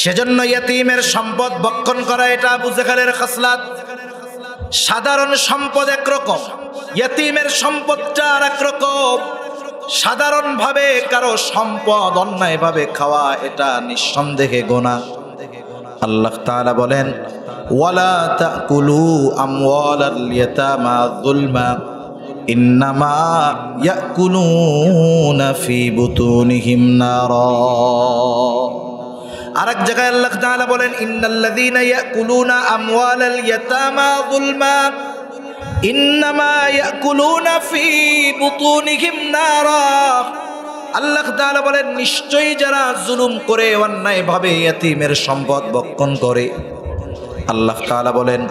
সেজন্য ইয়তীমের সম্পদ ভক্ষণ করা এটা আবু জেহেলের খাসলাত। সাধারণ সম্পদ একরকম, ইয়তীমের সম্পদটা আর একরকম। সাধারণভাবে কারো সম্পদ অন্যায়ভাবে খাওয়া এটা নিঃসন্দেহে গুনাহ। আল্লাহ তাআলা বলেন, ওয়ালা তাকুলু আমওয়ালাল ইয়াতামা যুলমা ইন্নামা ইয়াকুলুনা ফি বুতুনিহিম নারা। আরেক জায়গায় আল্লাহ তাআলা বলেন, ইন্নাল্লাযীনা ইয়াকুলুনা আমওয়ালাল ইয়াতামা যুলমা ইন্নামা ইয়াকুলুনা ফি বুতুনিহিম নারা। আল্লাহ তাআলা বলেন, নিশ্চয়ই যারা জুলুম করে অন্যায়ভাবে ইয়তীমের সম্পদ ভক্ষণ করে, আল্লাহ তাআলা বলেন,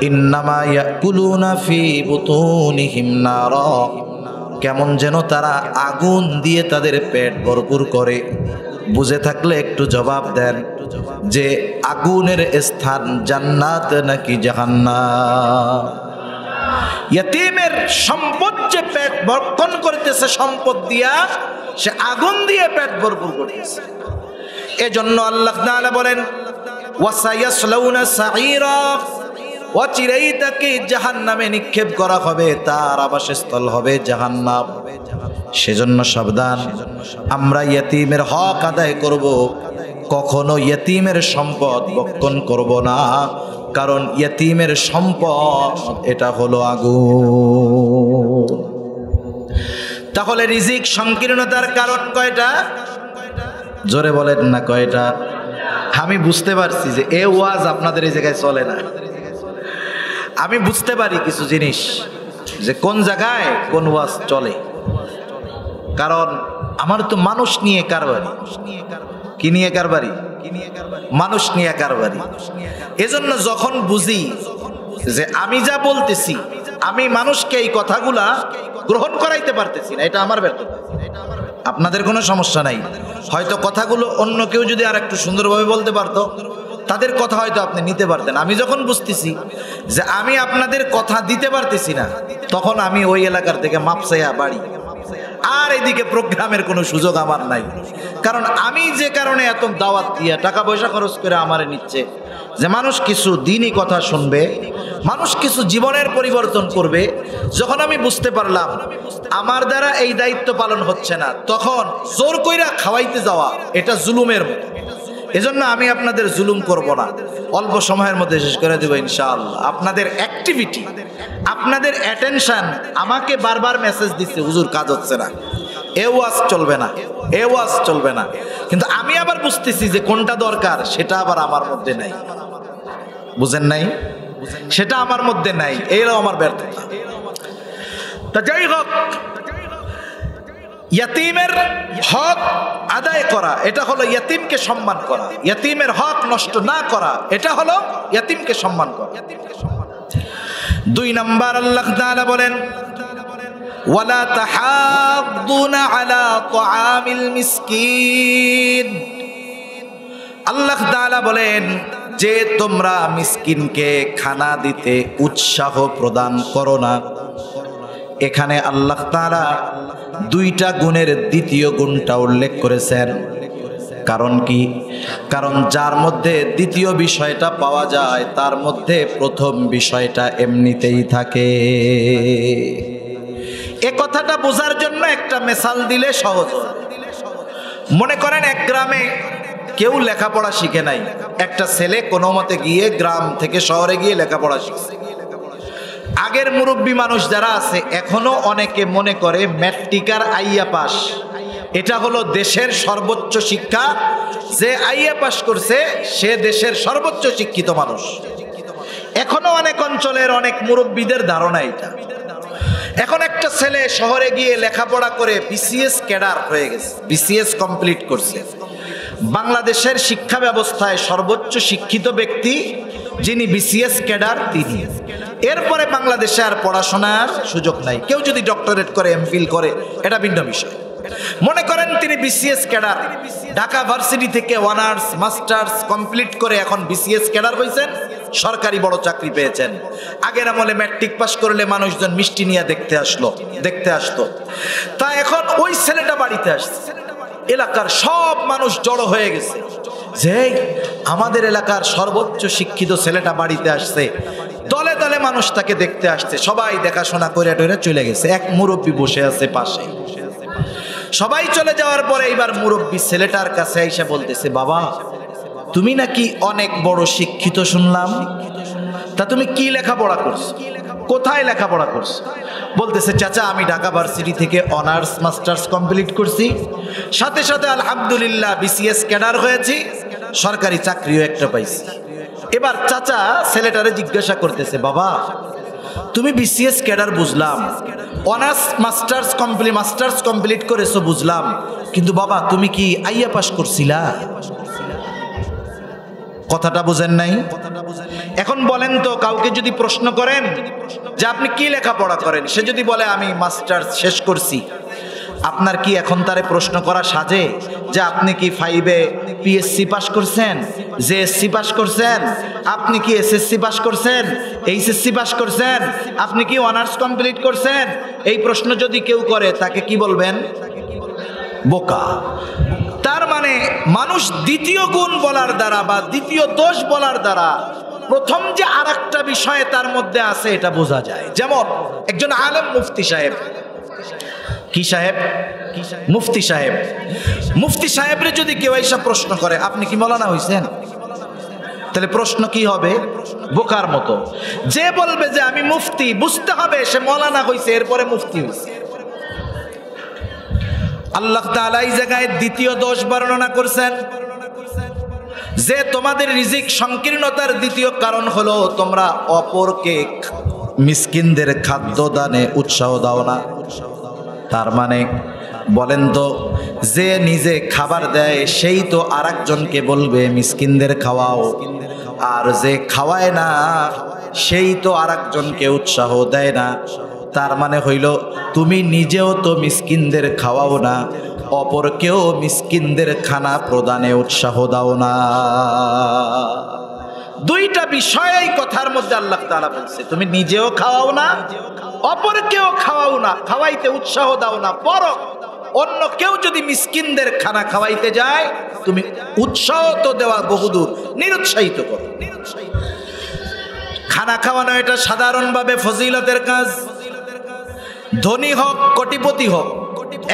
ইন্নামা ইয়াকুলুনা ফি বুতুনিহিম নারা, কেমন যেন তারা আগুন দিয়ে তাদের পেট ভরপুর করে। বুঝে থাকলে একটু জবাব দেন যে আগুনের স্থান জান্নাত নাকি জাহান্নাম? ইয়তীমের সম্পদ যে পেট ভক্ষণ করতেছে সম্পদ দিয়া, সে আগুন দিয়ে পেট ভরপুর করতেছে। এজন্য আল্লাহ তাআলা বলেন, ওয়াসায়াসলাউনা সাঈরা, অচিরেই তাকে জাহান্নামে নিক্ষেপ করা হবে, তার আবাসস্থল হবে জাহান্নাম। সেজন্য সাবধান, আমরা ইয়তীমের হক আদায় করব, কখনো ইয়তীমের সম্পদ ভক্ষণ করব না, কারণ ইয়তীমের সম্পদ এটা হলো আগুন। তাহলে রিজিক সংকীর্ণতার কারণ কয়টা? জোরে বলেন না কয়টা? আমি বুঝতে পারছি যে এ ওয়াজ আপনাদের এই জায়গায় চলে না। আমি বুঝতে পারি কিছু জিনিস যে কোন জায়গায় কোন ওয়াজ চলে, কারণ আমার তো মানুষ নিয়ে কারবারি। কি নিয়ে কারবারি? মানুষ নিয়ে কারবারি। এজন্য যখন বুঝি যে আমি যা বলতেছি, আমি মানুষকে এই কথাগুলা গ্রহণ করাইতে পারতেছি না, এটা আমার ব্যর্থতা। আপনাদের কোনো সমস্যা নাই, হয়তো কথাগুলো অন্য কেউ যদি আর একটু সুন্দরভাবে বলতে পারতো, তাদের কথা হয়তো আপনি নিতে পারতেন। আমি যখন বুঝতেছি যে আমি আপনাদের কথা দিতে পারতেছি না, তখন আমি ওই এলাকার থেকে মাপ চাইয়া বাড়ি। আর এদিকে প্রোগ্রামের কোনো সুযোগ আমার নাই, কারণ আমি যে কারণে এত দাওয়াত দিয়া টাকা পয়সা খরচ করে আমারে নিচ্ছে, যে মানুষ কিছু দিনই কথা শুনবে, মানুষ কিছু জীবনের পরিবর্তন করবে। যখন আমি বুঝতে পারলাম আমার দ্বারা এই দায়িত্ব পালন হচ্ছে না, তখন জোর কইরা খাওয়াইতে যাওয়া এটা জুলুমের মতো। এজন্য আমি আপনাদের জুলুম করব না, অল্প সময়ের মধ্যে শেষ করে দেবো ইনশাআল্লাহ। আপনাদের অ্যাক্টিভিটি, আপনাদের অ্যাটেনশন আমাকে বারবার মেসেজ দিচ্ছে, হুজুর কাজ হচ্ছে না, এ ওয়াজ চলবে না, এ ওয়াজ চলবে না। কিন্তু আমি আবার বুঝতেছি যে কোনটা দরকার সেটা আবার আমার মধ্যে নাই। বুঝেন নাই? সেটা আমার মধ্যে নাই, এটাও আমার ব্যর্থতা। তা যাই হোক, ইয়তীমের হক আদায় করা এটা হলো ইয়তীমকে সম্মান করা। ইয়তীমের হক নষ্ট না করা এটা হলো ইয়তীমকে সম্মান করা। 2 নাম্বার আল্লাহ তাআলা বলেন, ওয়ালা তাহাদ্দুনা আলা তাআমিল মিসকিন। আল্লাহ তাআলা বলেন যে তোমরা মিসকিনকে খানা দিতে উৎসাহ প্রদান করো না। এখানে আল্লাহ তাআলা 2টা গুণের দ্বিতীয় গুণটা উল্লেখ করেছেন। কারণ কি? কারণ যার মধ্যে দ্বিতীয় বিষয়টা পাওয়া যায়, তার মধ্যে প্রথম বিষয়টা এমনিতেই থাকে। এ কথাটা বোঝার জন্য একটা মিসাল দিলে সহজ। মনে করেন এক গ্রামে কেউ লেখাপড়া শিখে নাই, একটা ছেলে কোনো মতে গিয়ে গ্রাম থেকে শহরে গিয়ে লেখাপড়া শিখছে। আগের মুরব্বী মানুষ যারা আছে এখনো অনেকে মনে করে ম্যাট্রিকার আইয়া পাস এটা হলো দেশের সর্বোচ্চ শিক্ষা, যে আইয়া পাস করছে সে দেশের সর্বোচ্চ শিক্ষিত মানুষ। এখনো অনেক অঞ্চলের অনেক মুরব্বীদের ধারণা এটা। এখন একটা ছেলে শহরে গিয়ে লেখাপড়া করে বিসিএস ক্যাডার হয়ে গেছে, বিসিএস কমপ্লিট করছে। বাংলাদেশের শিক্ষা ব্যবস্থায় সর্বোচ্চ শিক্ষিত ব্যক্তি যিনি বিসিএস ক্যাডার তিনি। এরপরে বাংলাদেশে আর পড়াশোনার সুযোগ নাই। কেউ যদি ডক্টরেট করে, এমফিল করে, এটা ভিন্ন বিষয়। মনে করেন তিনি বিসিএস ক্যাডার, ঢাকা ভার্সিটি থেকে অনার্স মাস্টার্স কমপ্লিট করে এখন বিসিএস ক্যাডার হয়েছেন, সরকারি বড় চাকরি পেয়েছেন। আগের আমলে ম্যাট্রিক পাস করলে মানুষজন মিষ্টি নিয়ে দেখতে আসতো। তা এখন ওই ছেলেটা বাড়িতে আসছে, এলাকার সব মানুষ জড়ো হয়ে গেছে যে আমাদের এলাকার সর্বোচ্চ শিক্ষিত ছেলেটা বাড়িতে আসছে, দলে দলে মানুষ তাকে দেখতে আসছে, সবাই দেখাশোনা করে টরে চলে গেছে, এক মুরব্বী বসে আছে পাশে। সবাই চলে যাওয়ার পরে এবার মুরব্বী ছেলেটার কাছে এসে বলতেছে, বাবা তুমি নাকি অনেক বড় শিক্ষিত শুনলাম, তা তুমি কি লেখাপড়া করছো, কোথায় লেখাপড়া করছো? বলতেছে, চাচা আমি ঢাকা ভার্সিটি থেকে অনার্স মাস্টার্স কমপ্লিট করছি, সাথে সাথে আলহামদুলিল্লাহ বিসিএস ক্যাডার হয়েছি, সরকারি চাকরিও একটা পাইছি। এবার চাচা ছেলেটারে জিজ্ঞাসা করতেছে, বাবা তুমি বিসিএস ক্যাডার বুঝলাম, অনার্স মাস্টার্স কমপ্লিট করেছো বুঝলাম, কিন্তু বাবা তুমি কি আইয়া পাস করছিলা? কথাটা বুঝেন নাই? এখন বলেন তো, কাউকে যদি প্রশ্ন করেন যে আপনি কি লেখাপড়া করেন, সে যদি বলে আমি মাস্টার্স শেষ করছি, আপনার কি এখন তারে প্রশ্ন করা সাজে যে আপনি কি 5-এ পিএসসি পাস করছেন, জেএসসি পাস করছেন, আপনি কি এসএসসি পাস করছেন, এইচএসসি পাস করছেন, আপনি কি অনার্স কমপ্লিট করছেন? এই প্রশ্ন যদি কেউ করে তাকে কি বলবেন? বোকা। তার মানে মানুষ দ্বিতীয় গুণ বলার দ্বারা বা দ্বিতীয় দোষ বলার দ্বারা প্রথম যে আরেকটা বিষয় তার মধ্যে আছে এটা বোঝা যায়। যেমন একজন আলেম মুফতি সাহেব, কি সাহেব? মুফতি সাহেব। মুফতি সাহেবরে যদি কেউ এসে প্রশ্ন করে আপনি কি মৌলানা হইছেন, তাহলে প্রশ্ন কি হবে? বোকার মতো। যে বলবে যে আমি মুফতি, বুঝতে হবে সে মৌলানা হইছে, এরপরে মুফতি হইছে। আল্লাহ তাআলা এই জায়গায় দ্বিতীয় দোষ বর্ণনা করছেন যে তোমাদের রিজিক সংকীর্ণতার দ্বিতীয় কারণ হলো তোমরা অপরকে মিসকিনদের খাদ্য দানে উৎসাহ দাও না। তার মানে বলেন তো, যে নিজে খাবার দেয় সেই তো আরেকজনকে বলবে মিসকিনদের খাওয়াও, আর যে খাওয়ায় না সেই তো আরেকজনকে উৎসাহ দেয় না। তার মানে হইল তুমি নিজেও তো মিসকিনদের খাওয়াও না, অপরকেও মিসকিনদের খানা প্রদানে উৎসাহ দাও না। দুইটা বিষয় এই কথার মধ্যে আল্লাহ তাআলা বলছে, তুমি নিজেও খাওয়াও না, অপরকেও খাওয়াও না, খাওয়াইতে উৎসাহ দাও না। বরং অন্য কেউ যদি মিসকিনদের খানা খাওয়াইতে যায় তুমি উৎসাহ তো দেওয়া বহুদূর, নিরুৎসাহিত করো। খানা খাওয়ানো এটা সাধারণভাবে ফজিলতের কাজ। ধনী হোক কোটিপতি হোক,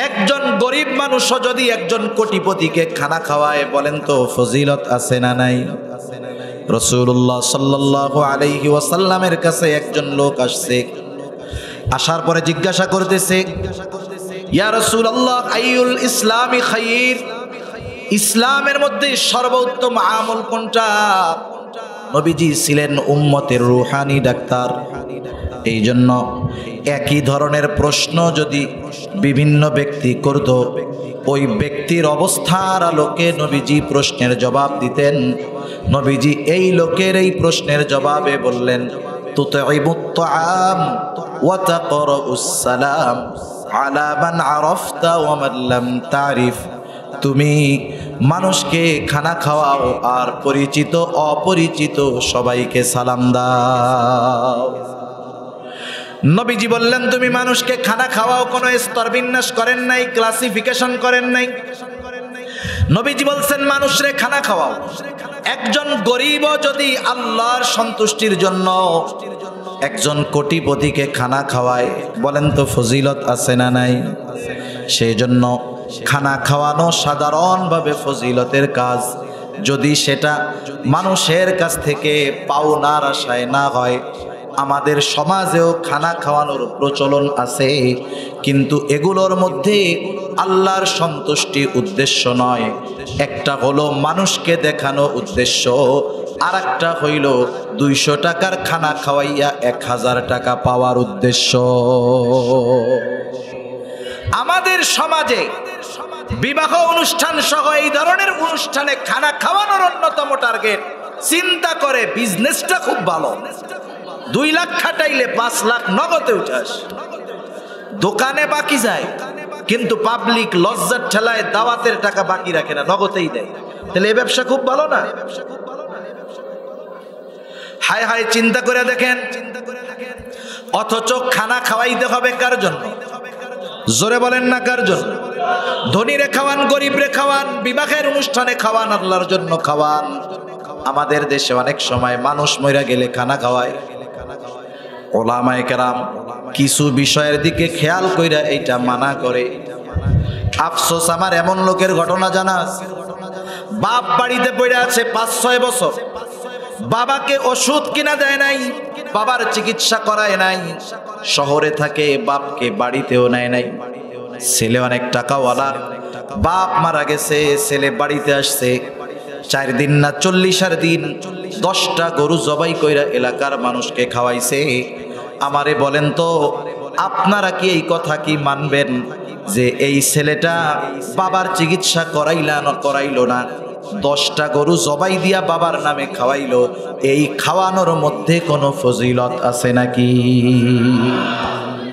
একজন গরিব মানুষও যদি একজন কোটিপতিকে খানা খাওয়ায়, বলেন তো ফজিলত আছে না নাই? রাসূলুল্লাহ সাল্লাল্লাহু আলাইহি ওয়াসাল্লামের কাছে একজন লোক আসছে, আসার পরে জিজ্ঞাসা করতেছে, ইয়া রাসূলুল্লাহ আইয়ুল ইসলামি খায়র, ইসলামের মধ্যে সর্বোত্তম আমল কোনটা? নবীজি ছিলেন উম্মতের রূহানি ডাক্তার, এই জন্য একই ধরনের প্রশ্ন যদি বিভিন্ন ব্যক্তি করত, ওই ব্যক্তির অবস্থার আলোকে নবীজি প্রশ্নের জবাব দিতেন। নবীজি এই লোকের এই প্রশ্নের জবাবে বললেন, তুতঈমুত তাআম ওয়া তাকরাউস সালাম আলা মান আরাফতা ওয়া মান লাম তারিফ, তুমি মানুষকে খানা খাওয়াও আর পরিচিত অপরিচিত সবাইকে সালাম দাও। নবীজি বললেন তুমি মানুষকে খানা খাওয়াও, কোনো স্তর বিন্যাস করেন নাই, ক্লাসিফিকেশন করেন নাই। নবীজি বলছেন মানুষরে খানা খাওয়াও। একজন গরিবও যদি আল্লাহর সন্তুষ্টির জন্য একজন কোটিপতিকে খানা খাওয়ায়, বলেন তো ফজিলত আছে না নাই? সেই জন্য খানা খাওয়ানো সাধারণভাবে ফজিলতের কাজ, যদি সেটা মানুষের কাছ থেকে পাওনার আশায় না হয়। আমাদের সমাজেও খানা খাওয়ানোর প্রচলন আছে, কিন্তু এগুলোর মধ্যে আল্লাহর সন্তুষ্টি উদ্দেশ্য নয়। একটা হলো মানুষকে দেখানো উদ্দেশ্য, আর একটা হইল 200 টাকার খানা খাওয়াইয়া 1000 টাকা পাওয়ার উদ্দেশ্য। আমাদের সমাজে বিবাহ অনুষ্ঠান সহ এই ধরনের অনুষ্ঠানে খানা খাওয়ানোর অন্যতম টার্গেট, চিন্তা করে বিজনেসটা খুব ভালো, 2 লাখ খাটাইলে 5 লাখ নগদে উঠে আসে। দোকানে বাকি যায়, কিন্তু পাবলিক লজ্জার ঠেলায় দাওয়াতের টাকা বাকি রাখে না, নগদেই দেয়। তাহলে এই ব্যবসা খুব ভালো না? হায় হায়, চিন্তা করে দেখেন। অথচ খানা খাওয়াইতে হবে কার জন্য? জোরে বলেন না কার জন্য? ধনীরে খাওয়ান, গরিবরে খাওয়ান, বিবাহের অনুষ্ঠানে খাওয়ান, আল্লাহর জন্য খাওয়ান। আমাদের দেশে অনেক সময় মানুষ মইরা গেলে খানা খাওয়ায়। ওলামায়ে কেরাম কিছু বিষয়ের দিকে খেয়াল কইরা এইটা মানা করে। আফসোস, আমার এমন লোকের ঘটনা জানা আছে, বাপ বাড়িতে পড়ে আছে 5-6 বছর, বাবাকে ওষুধ কিনা দেয় নাই, বাবার চিকিৎসা করায় নাই, শহরে থাকে, বাপকে বাড়িতেও নেয় নাই। ছেলে অনেক টাকাওয়ালা, বাপ মারা গেছে, ছেলে বাড়িতে আসছে, 4 দিন না 40 দিন 10টা গরু জবাই কইরা এলাকার মানুষকে খাওয়াইছে। আমারে বলেন তো, আপনারা কি এই কথা কি মানবেন যে এই ছেলেটা বাবার চিকিৎসা করাইলো না, 10টা গরু জবাই দিয়া বাবার নামে খাওয়াইলো, এই খাওয়ানোর মধ্যে কোনো ফজিলত আছে নাকি?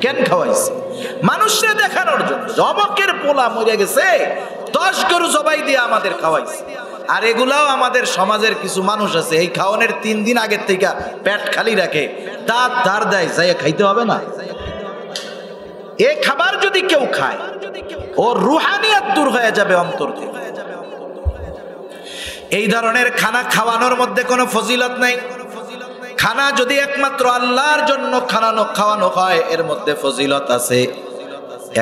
কেন খাওয়াইছে? মানুষকে দেখানোর জন্য। জবকের পোলা মরে গেছে, 10 গরু জবাই দিয়ে আমাদের খাওয়াইছে। আর এগুলাও আমাদের সমাজের কিছু মানুষ আছে, এই খাওয়ানোর 3 দিন আগের থেকে পেট খালি রাখে, দাঁত ধার দেয়, যাই খাইতে হবে না। এই খাবার যদি কেউ খায়, ও রুহানিয়াত দূর হয়ে যাবে অন্তর থেকে। এই ধরনের খানা খাওয়ানোর মধ্যে কোনো ফজিলত নাই। খানা যদি একমাত্র আল্লাহর জন্য খাওয়ানো হয়, এর মধ্যে ফজিলত আছে।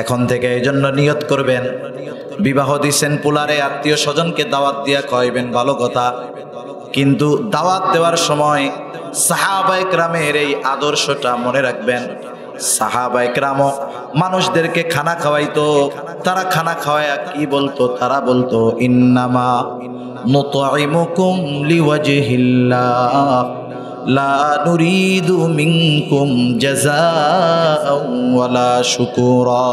এখন থেকে এই জন্য নিয়ত করবেন, বিবাহ দিছেন পোলারে, আত্মীয় স্বজনকে দাওয়াত দিয়া খাওয়াইবেন, ভালো কথা, কিন্তু দাওয়াত দেওয়ার সময় সাহাবায়ে কেরামের এই আদর্শটা মনে রাখবেন। সাহাবায়ে কেরামও মানুষদেরকে খানা খাওয়াইতো। তারা খানা খাওয়ায় কি বলতো? তারা বলতো, ইন্নামা নুতঈমুকুম লিওয়াজহিল্লাহ লা নুরিদু মিনকুম জাযাআন ওয়ালা শুকুরা।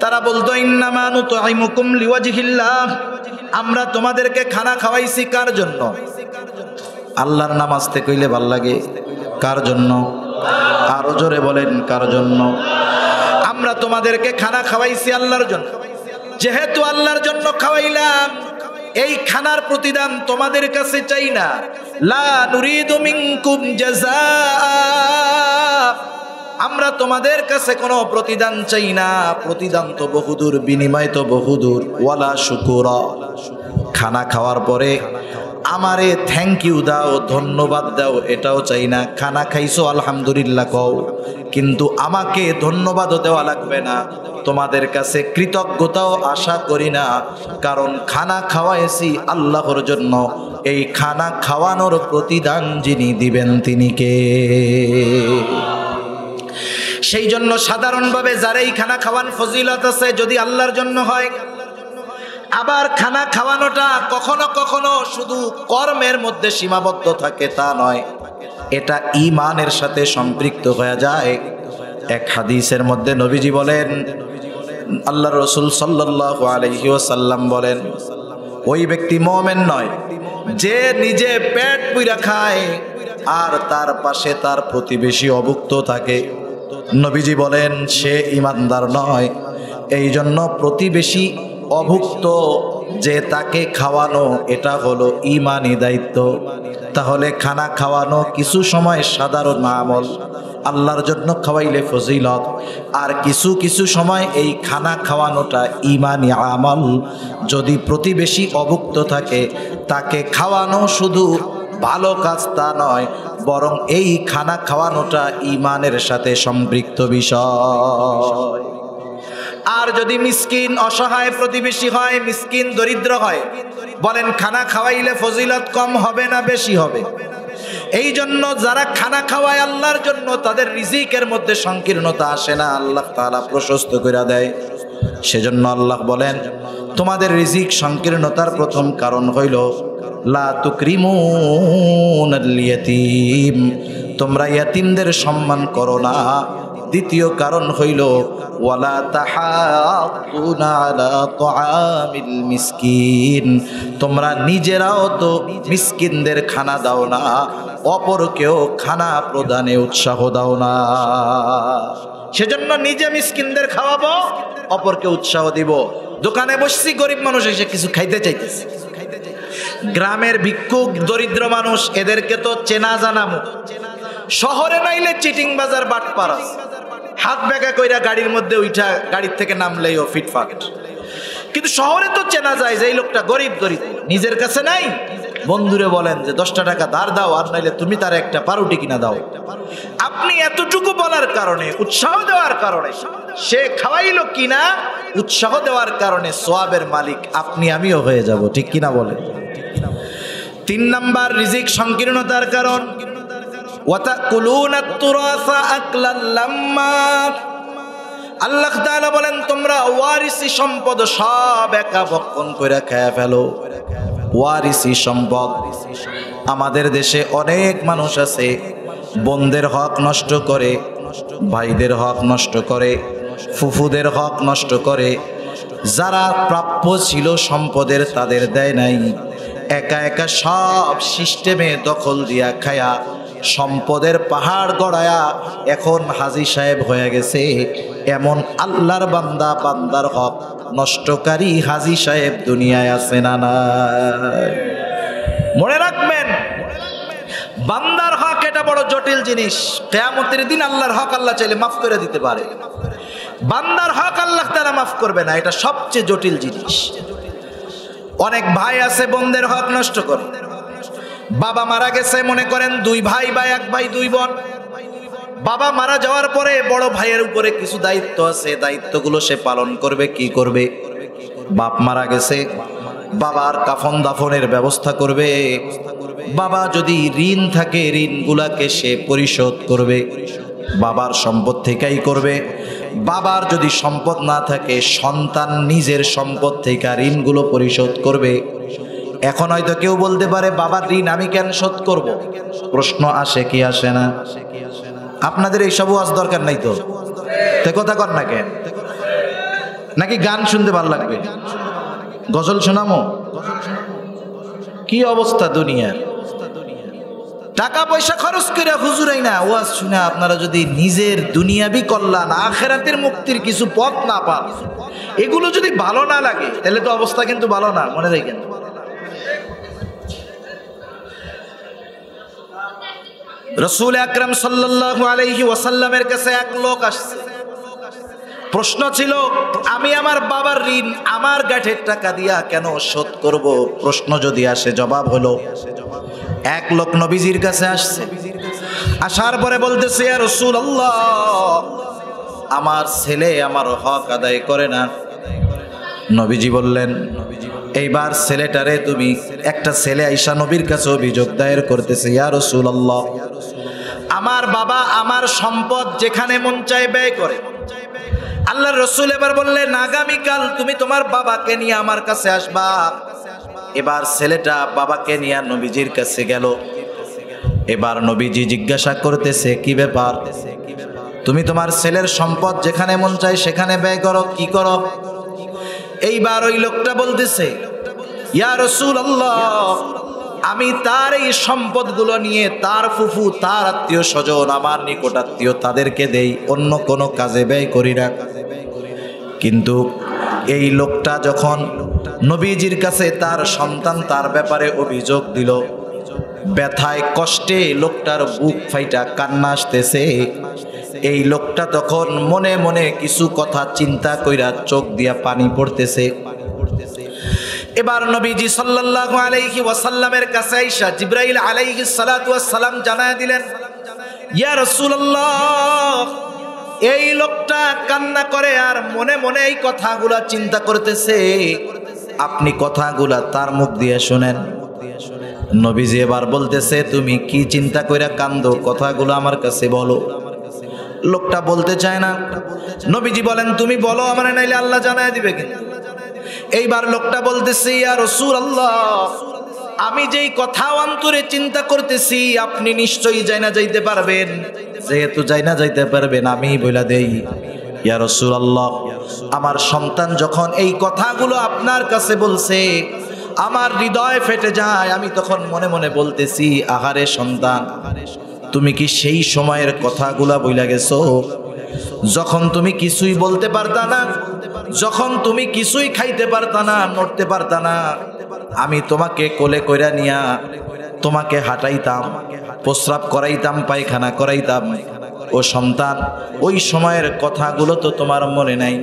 তারা বলতো, ইন্নামা নুতঈমুকুম লিওয়াজহিল্লাহ, আমরা তোমাদেরকে খানা খাওয়াইছি কার জন্য? আল্লাহর নাম আস্তে কইলে ভাল লাগে। কার জন্য? আরো জোরে বলেন, কার জন্য? আমরা তোমাদেরকে খানা খাওয়াইছি আল্লাহর জন্য। যেহেতু আল্লাহর জন্য খাওয়াইলাম, এই খানার প্রতিদান তোমাদের কাছে চাই না। লা নুরিদু মিনকুম জাযাআ, আমরা তোমাদের কাছে কোনো প্রতিদান চাই না। প্রতিদান তো বহুদূর, বিনিময় তো বহুদূর। ওয়ালা শুকুরা, খানা খাওয়ার পরে আমারে থ্যাংক ইউ দাও, ধন্যবাদ দাও, এটাও চাই না। খানা খাইছো আলহামদুলিল্লাহ কও, কিন্তু আমাকে ধন্যবাদও দেওয়া লাগবে না। তোমাদের কাছে কৃতজ্ঞতাও আশা করি না, কারণ খানা খাওয়াইছি আল্লাহর জন্য। এই খানা খাওয়ানোর প্রতিদান যিনি দিবেন তিনি কে? সেই জন্য সাধারণভাবে যারা এই খানা খাওয়ান ফজিলত আছে যদি আল্লাহর জন্য হয়। আবার খানা খাওয়ানোটা কখনো কখনো শুধু কর্মের মধ্যে সীমাবদ্ধ থাকে তা নয়, এটা ঈমানের সাথে সম্পৃক্ত হয়ে যায়। এক হাদিসের মধ্যে নবীজি বলেন, আল্লাহর রাসূল সাল্লাল্লাহু আলাইহি ওয়াসাল্লাম বলেন, ওই ব্যক্তি মুমিন নয় যে নিজে পেট পুইরা খায় আর তার পাশে তার প্রতিবেশী অভুক্ত থাকে। নবীজি বলেন সে ঈমানদার নয়। এই জন্য প্রতিবেশী অভুক্ত যে তাকে খাওয়ানো, এটা হলো ঈমানি দায়িত্ব। তাহলে খানা খাওয়ানো কিছু সময় সাধারণ আমল, আল্লাহর জন্য খাওয়াইলে ফজিলত, আর কিছু কিছু সময় এই খানা খাওয়ানোটা ঈমানি আমল। যদি প্রতিবেশী অভুক্ত থাকে, তাকে খাওয়ানো শুধু ভালো কাজ তা নয়, বরং এই খানা খাওয়ানোটা ঈমানের সাথে সম্পৃক্ত বিষয়। আর যদি মিসকিন অসহায় প্রতিবেশী হয়, মিসকিন দরিদ্র হয়, বলেন খানা খাওয়াইলে ফজিলত কম হবে না বেশি হবে? এই জন্য যারা খানা খাওয়ায় আল্লাহর জন্য, তাদের রিজিকের মধ্যে সংকীর্ণতা আসে না, আল্লাহ তাআলা প্রশস্ত করে দেয়। সেজন্য আল্লাহ বলেন, তোমাদের রিজিক সংকীর্ণতার প্রথম কারণ হইল লা তুকরিমুনাল ইয়াতীম, তোমরা ইয়াতীমদের সম্মান করো না। দ্বিতীয় কারণ হইল ওয়ালা তাহাদ্দুনা আলা তুআমিল মিসকিন, তোমরা নিজেরাও তো মিসকিনদের খানা দাও না, অপরকেও খানা প্রদানে উৎসাহ দাও না। সেজন্য নিজে মিসকিনদের খাওয়াবো, অপরকে উৎসাহ দিব। দোকানে বসছি, গরিব মানুষ এসে কিছু খাইতে চাইতেছে, গ্রামের ভিক্ষুক দরিদ্র মানুষ, এদেরকে তো চেনা জানা মুখ। শহরে নাইলে চিটিং বাজার বাটপার আছে, হাত বেঁকা কইরা গাড়ির মধ্যে উঠা গাড়ির থেকে নামলেই ও ফিটফাট। কিন্তু শহরে তো চেনা যায় যে এই লোকটা গরিব গরিব, নিজের কাছে নাই, বন্ধুরে বলেন যে 10টা টাকা ধার দাও, আর নাইলে তুমি তার একটা পাউরুটি কিনা দাও। আপনি এতটুকু বলার কারণে, উৎসাহ দেওয়ার কারণে, সে খাওয়াইলো কিনা, উৎসাহ দেওয়ার কারণে সওয়াবের মালিক আপনি আমিও হয়ে যাব, ঠিক কিনা বলে। 3 নাম্বার রিজিক সংকীর্ণতার কারণ, ওয়াতাকুলুনাত তুরাসা আকলাল লাম্মা। আল্লাহ তাআলা বলেন তোমরা ওয়ারিসি সম্পদ সব একা ভক্ষণ করে খেয়ে ফেলো। ওয়ারিসি সম্পদ, আমাদের দেশে অনেক মানুষ আছে বোনদের হক নষ্ট করে, ভাইদের হক নষ্ট করে, ফুফুদের হক নষ্ট করে, যারা প্রাপ্য ছিল সম্পদের তাদের দেয় নাই, একা একা সব সিস্টেমে দখল দিয়া খায়া সম্পদের পাহাড় গড়ায়া এখন হাজী সাহেব হয়ে গেছে। এমন আল্লাহর বান্দা, বান্দার হক নষ্টকারী হাজী সাহেব দুনিয়ায় আছে না নাই? মনে রাখবেন, বান্দার হক এটা বড় জটিল জিনিস। কিয়ামতের দিন আল্লাহর হক আল্লাহ চাইলে মাফ করে দিতে পারে, বান্দার হক আল্লাহ তাআলা মাফ করবে না, এটা সবচেয়ে জটিল জিনিস। অনেক ভাই আছে বোনদের হক নষ্ট করে। বাবা মারা গেছে, মনে করেন 2 ভাই বা 1 ভাই 2 বোন। বাবা মারা যাওয়ার পরে বড় ভাইয়ের উপরে কিছু দায়িত্ব আছে, দায়িত্বগুলো সে পালন করবে। কি করবে? বাপ মারা গেছে, বাবার কাফন দাফনের ব্যবস্থা করবে। বাবা যদি ঋণ থাকে ঋণগুলাকে সে পরিশোধ করবে, বাবার সম্পদ থেকেই করবে। বাবার যদি সম্পদ না থাকে সন্তান নিজের সম্পদ থেকে ঋণগুলো পরিশোধ করবে। এখন হয়তো কেউ বলতে পারে বাবার ঋণ আমি কেন শোধ করব? প্রশ্ন আসে কি আসে না? আপনাদের এইসব ওয়াজ দরকার নাই তো, কথা কর না কেন? নাকি গান শুনতে ভালো লাগবে? গজল শোনামো? কি অবস্থা দুনিয়ার! টাকা পয়সা খরচ করে হুজুরাই না ওয়াজ শুনে আপনারা যদি নিজের দুনিয়াবি কল্যাণ, আখিরাতের মুক্তির কিছু পথ না পান, এগুলো যদি ভালো না লাগে তাহলে তো অবস্থা কিন্তু ভালো না, মনে রাখেন। রাসূল আকরাম সাল্লাল্লাহু আলাইহি ওয়াসাল্লামের কাছে এক লোক আসছে। প্রশ্ন ছিল, আমি আমার বাবার ঋণ আমার গাঁঠের টাকা দিয়া কেন শোধ করব? প্রশ্ন যদি আসে, জবাব হলো, এক লোক নবীজির কাছে আসছে। আসার পরে বলতেছে, ইয়া রাসূলুল্লাহ, আমার ছেলে আমার হক আদায় করে না। নবীজি বললেন, এইবার ছেলেটারে তুমি, একটা ছেলে আইসা নবীর কাছে অভিযোগ দায়ের করতেছে, ইয়া রাসূলুল্লাহ, আমার বাবা আমার সম্পদ যেখানে মন চায় ব্যয় করে। আল্লাহর রাসূল এবার বললেন, আগামীকাল তুমি তোমার বাবাকে নিয়ে আমার কাছে আসবা। এবার ছেলেটা বাবাকে নিয়ে নবীজির কাছে গেল। এবার নবীজি জিজ্ঞাসা করতেছে, কি ব্যাপার? তুমি তোমার ছেলের সম্পদ যেখানে মন চায় সেখানে ব্যয় করো, কি করো? এইবার ওই লোকটা বলতেছে, ইয়া রাসূলুল্লাহ, আমি তার এই সম্পদগুলো নিয়ে তার ফুফু, তার আত্মীয় স্বজন, আমার নিকট আত্মীয়, তাদেরকে দেই, অন্য কোনো কাজে ব্যয় করি না। কিন্তু এই লোকটা যখন নবীজির কাছে তার সন্তান তার ব্যাপারে অভিযোগ দিল, ব্যথায় কষ্টে লোকটার বুক ফাইটা কান্না আসতেছে। এই লোকটা তখন মনে মনে কিছু কথা চিন্তা কইরা চোখ দিয়া পানি পড়তেছে। এবার নবীজি সাল্লাল্লাহু আলাইহি ওয়াসাল্লামের কাছে আইসা জিবরাইল আলাইহিস সালাতু ওয়াস সালাম জানায় দিলেন, ইয়া রাসূলুল্লাহ, এই লোকটা কান্না করে আর মনে মনে এই কথাগুলা চিন্তা করতেছে, আপনি কথাগুলা তার মুখ দিয়ে শুনেন। নবীজি এবার বলতেছে, তুমি কি চিন্তা কইরা কান্দো, কথাগুলো আমার কাছে বলো। লোকটা বলতে চায় না। নবীজি বলেন, তুমি বলো আমার, নাইলে আল্লাহ জানায় দিবে। কিন্তু এইবার লোকটা বলতেছে, ইয়া রাসূলুল্লাহ, আমি যেই কথা অন্তরে চিন্তা করতেছি আপনি নিশ্চয়ই জানা যাইতে পারবেন। যেহেতু জানা যাইতে পারবেন আমি বইলা দেই, ইয়া রাসূলুল্লাহ, আমার সন্তান যখন এই কথাগুলো আপনার কাছে বলছে আমার হৃদয় ফেটে যায়। আমি তখন মনে মনে বলতেছি, আহারে সন্তান, তুমি কি সেই সময়ের কথাগুলা বইলা গেছো যখন তুমি কিছুই বলতে পারতা না, যখন তুমি কিছুই খাইতে পারতা না, নড়তে পারতা না? আমি তোমাকে কোলে কইরা নিয়া তোমাকে হাঁটাইতাম, প্রস্রাব করাইতাম, পায়খানা করাইতাম, ও সন্তান, ওই সময়ের কথাগুলো তো তোমার মনে নাই।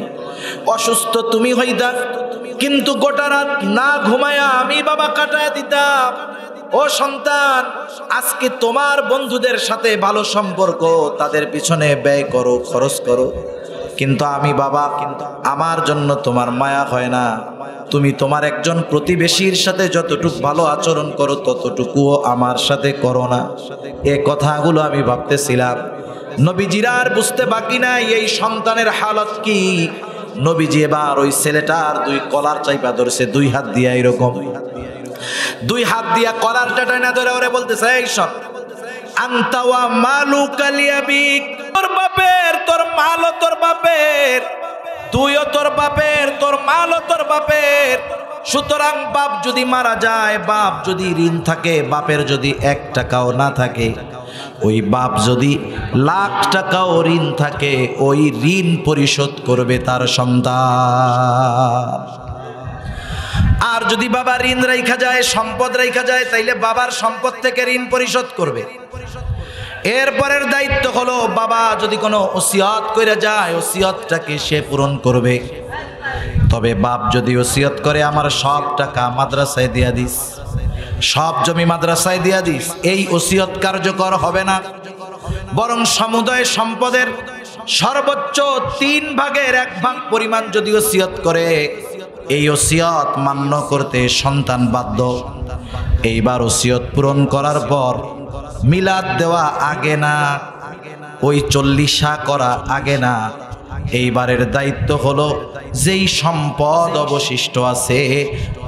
অসুস্থ তুমি হইতা, কিন্তু গোটা রাত না ঘুমায়া আমি বাবা কাটায় দিতাম। ও সন্তান, আজকে তোমার বন্ধুদের সাথে ভালো সম্পর্ক, তাদের পিছনে ব্যয় করো, খরচ করো, কিন্তু আমি বাবা, কিন্তু আমার জন্য তোমার মায়া হয় না। তুমি তোমার একজন প্রতিবেশীর সাথে যতটুকু ভালো আচরণ করো ততটুকুও আমার সাথে করো না। এ কথাগুলো আমি ভাবতেছিলাম। নবীজির আর বুঝতে বাকি নাই এই সন্তানের হালত কি। নবীজি এবার ওই ছেলেটার দুই কলার চাইপা ধরছে, দুই হাত দিয়া, এরকম দুই হাত দিয়া কলার টাটাইনা ধরে ওরে বলতেছে, এই সব আনতা ওয়া মালুকা লিয়াবিক, তোর বাপের, তোর মালও তোর বাপের, তুইও তোর বাপের, তোর মালও তোর বাপের। সুতরাং বাপ যদি মারা যায়, বাপ যদি ঋণ থাকে, বাপের যদি 1 টাকাও না থাকে, ওই বাপ যদি লাখ টাকাও ঋণ থাকে, ওই ঋণ পরিশোধ করবে তার সন্তান। আর যদি বাবা ঋণ রাইখা যায়, সম্পদ রাইখা যায়, তাইলে বাবার সম্পদ থেকে ঋণ পরিশোধ করবে। এরপরের দায়িত্ব হলো বাবা যদি কোনো ওসিয়ত কইরা যায়, ওসিয়তটাকে সে পূরণ করবে। তবে বাপ যদি ওসিয়ত করে, আমার সব টাকা মাদ্রাসায় দিয়া দিস, সব জমি মাদ্রাসায় দিয়া দিস, এই ওসিয়ত কার্যকর হবে না। বরং সমুদয় সম্পদের সর্বোচ্চ 3 ভাগের 1 ভাগ পরিমাণ যদি ওসিয়ত করে, এই ওসিয়ত মান্য করতে সন্তান বাধ্য। এইবার ওসিয়ত পূরণ করার পর মিলাদ দেওয়া আগে না, ওই 40 করা আগে না। এইবারের দায়িত্ব হলো যেই সম্পদ অবশিষ্ট আছে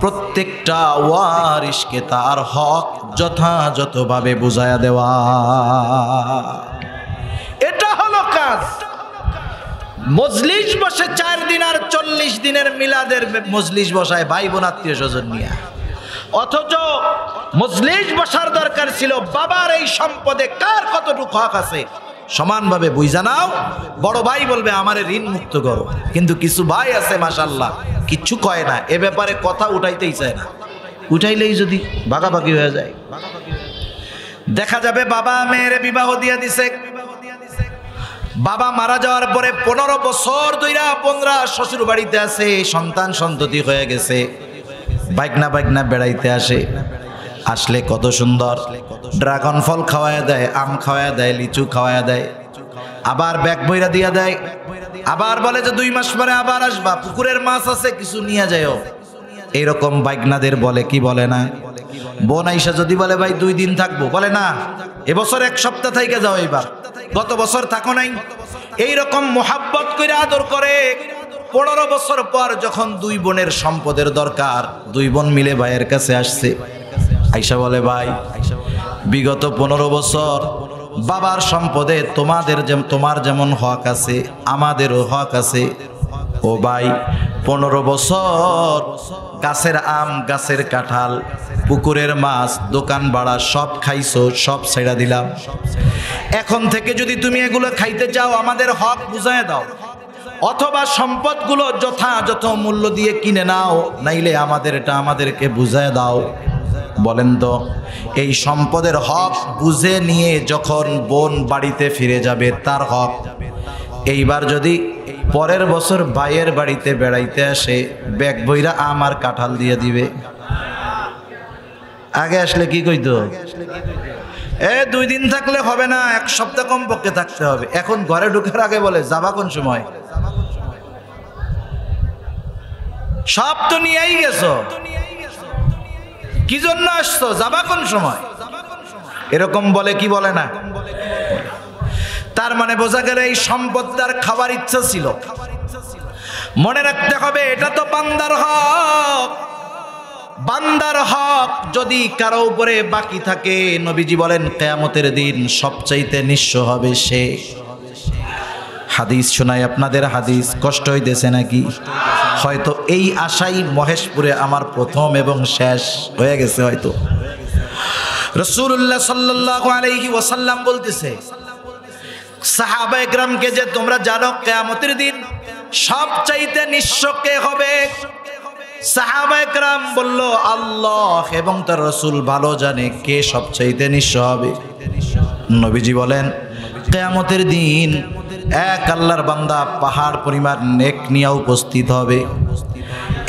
প্রত্যেকটা ওয়ারিশকে তার হক যথাযথভাবে বুঝায়া দেওয়া। এটা হলো কাজ। মজলিস বসে 4 দিন আর 40 দিনের মিলাদের মজলিস বসায় ভাই বোন আত্মীয় স্বজন নিয়ে, অথচ মজলিস বসার দরকার ছিল বাবার এই সম্পদে কার কতটুকু হক আছে সমানভাবে বুঝা নাও। বড় ভাই বলবে আমারে ঋণ মুক্ত করো, কিন্তু কিছু ভাই আছে মাশাআল্লাহ কিচ্ছু কয় না, এ ব্যাপারে কথা উঠাইতেই চায় না। উঠাইলেই যদি ভাগাভাগি হয়ে যায়, দেখা যাবে বাবা মেয়ের বিবাহ দিয়া দিছে, বাবা মারা যাওয়ার পরে 15 বছর ধইরা 15 শ্বশুর বাড়িতে আছে, সন্তান সন্ততি হয়ে গেছে, বাইকনা বেড়াইতে আসে, আসলে কত সুন্দর ড্রাগন ফল খাওয়ায়া দেয়, আম খাওয়ায়া দেয়, লিচু খাওয়ায়া দেয়, আবার ব্যাগ বইরা দিয়া দেয়, আবার বলে যে 2 মাস পরে আবার আসবা, পুকুরের মাছ আছে কিছু নিয়ে যাও। এইরকম বাইকনাদের বলে কি বলে না? বোন আইসা যদি বলে ভাই 2 দিন থাকবো, বলে না এবছর 1 সপ্তাহ থেকে যাও, এইবার গত বছর থাকো নাই। এইরকম মোহাব্বত করে আদর করে 15 বছর পর যখন 2 বোনের সম্পদের দরকার, 2 বোন মিলে ভাইয়ের কাছে আসছে, আইসা বলে ভাই বিগত 15 বছর বাবার সম্পদে তোমার যেমন হক আছে আমাদেরও হক আছে। ও ভাই 15 বছর গাছের আম, গাছের কাঁঠাল, পুকুরের মাছ, দোকান ভাড়া সব খাইছো, সব ছেড়া দিলাম। এখন থেকে যদি তুমি এগুলো খাইতে চাও আমাদের হক বুঝায় দাও, অথবা সম্পদগুলো যথাযথ মূল্য দিয়ে কিনে নাও, নাইলে আমাদেরকে বুঝায় দাও। বলেন তো এই সম্পদের হক বুঝে নিয়ে যখন বোন বাড়িতে ফিরে যাবে তার হক, এইবার যদি পরের বছর ভাইয়ের বাড়িতে বেড়াইতে আসে ব্যাগ বইরা আম আর কাঁঠাল দিয়ে দিবে। আগে আসলে কি কইতো, 2 দিন থাকলে হবে না, 1 সপ্তাহ কমপক্ষে থাকতে হবে। এখন ঘরে ঢুকার আগে বলে যাবা কোন সময়? সব তো নিয়েই গেছো, কি জন্য আসছো, যাবা কোন সময়? এরকম বলে কি বলে না? তার মানে বোঝা গেল এই সম্পদ তার খাবার ইচ্ছা ছিল। মনে রাখতে হবে এটা তো বান্দার হক। বান্দার হক যদি কারো উপরে বাকি থাকে, নবীজি বলেন কিয়ামতের দিন সবচাইতে নিঃস্ব হবে সে। হাদিস শোনাই আপনাদের, হাদিস কষ্ট হইতেছে নাকি? হয়তো এই আশাই মহেশপুরে আমার প্রথম এবং শেষ হয়ে গেছে হয়তো। রাসূলুল্লাহ সাল্লাল্লাহু আলাইহি ওয়াসাল্লাম বলতেছে সাহাবায়ে কেরামকে যে তোমরা জানো কিয়ামতের দিন সবচাইতে নিঃস্ব কে হবে? সাহাবায়ে কেরাম বলল আল্লাহ এবং তার রাসূল ভালো জানে কে সবচাইতে নিঃস্ব হবে। নবীজি বলেন কিয়ামতের দিন এক আল্লাহর বান্দা পাহাড় পরিমাণ নেক নিয়ে উপস্থিত হবে।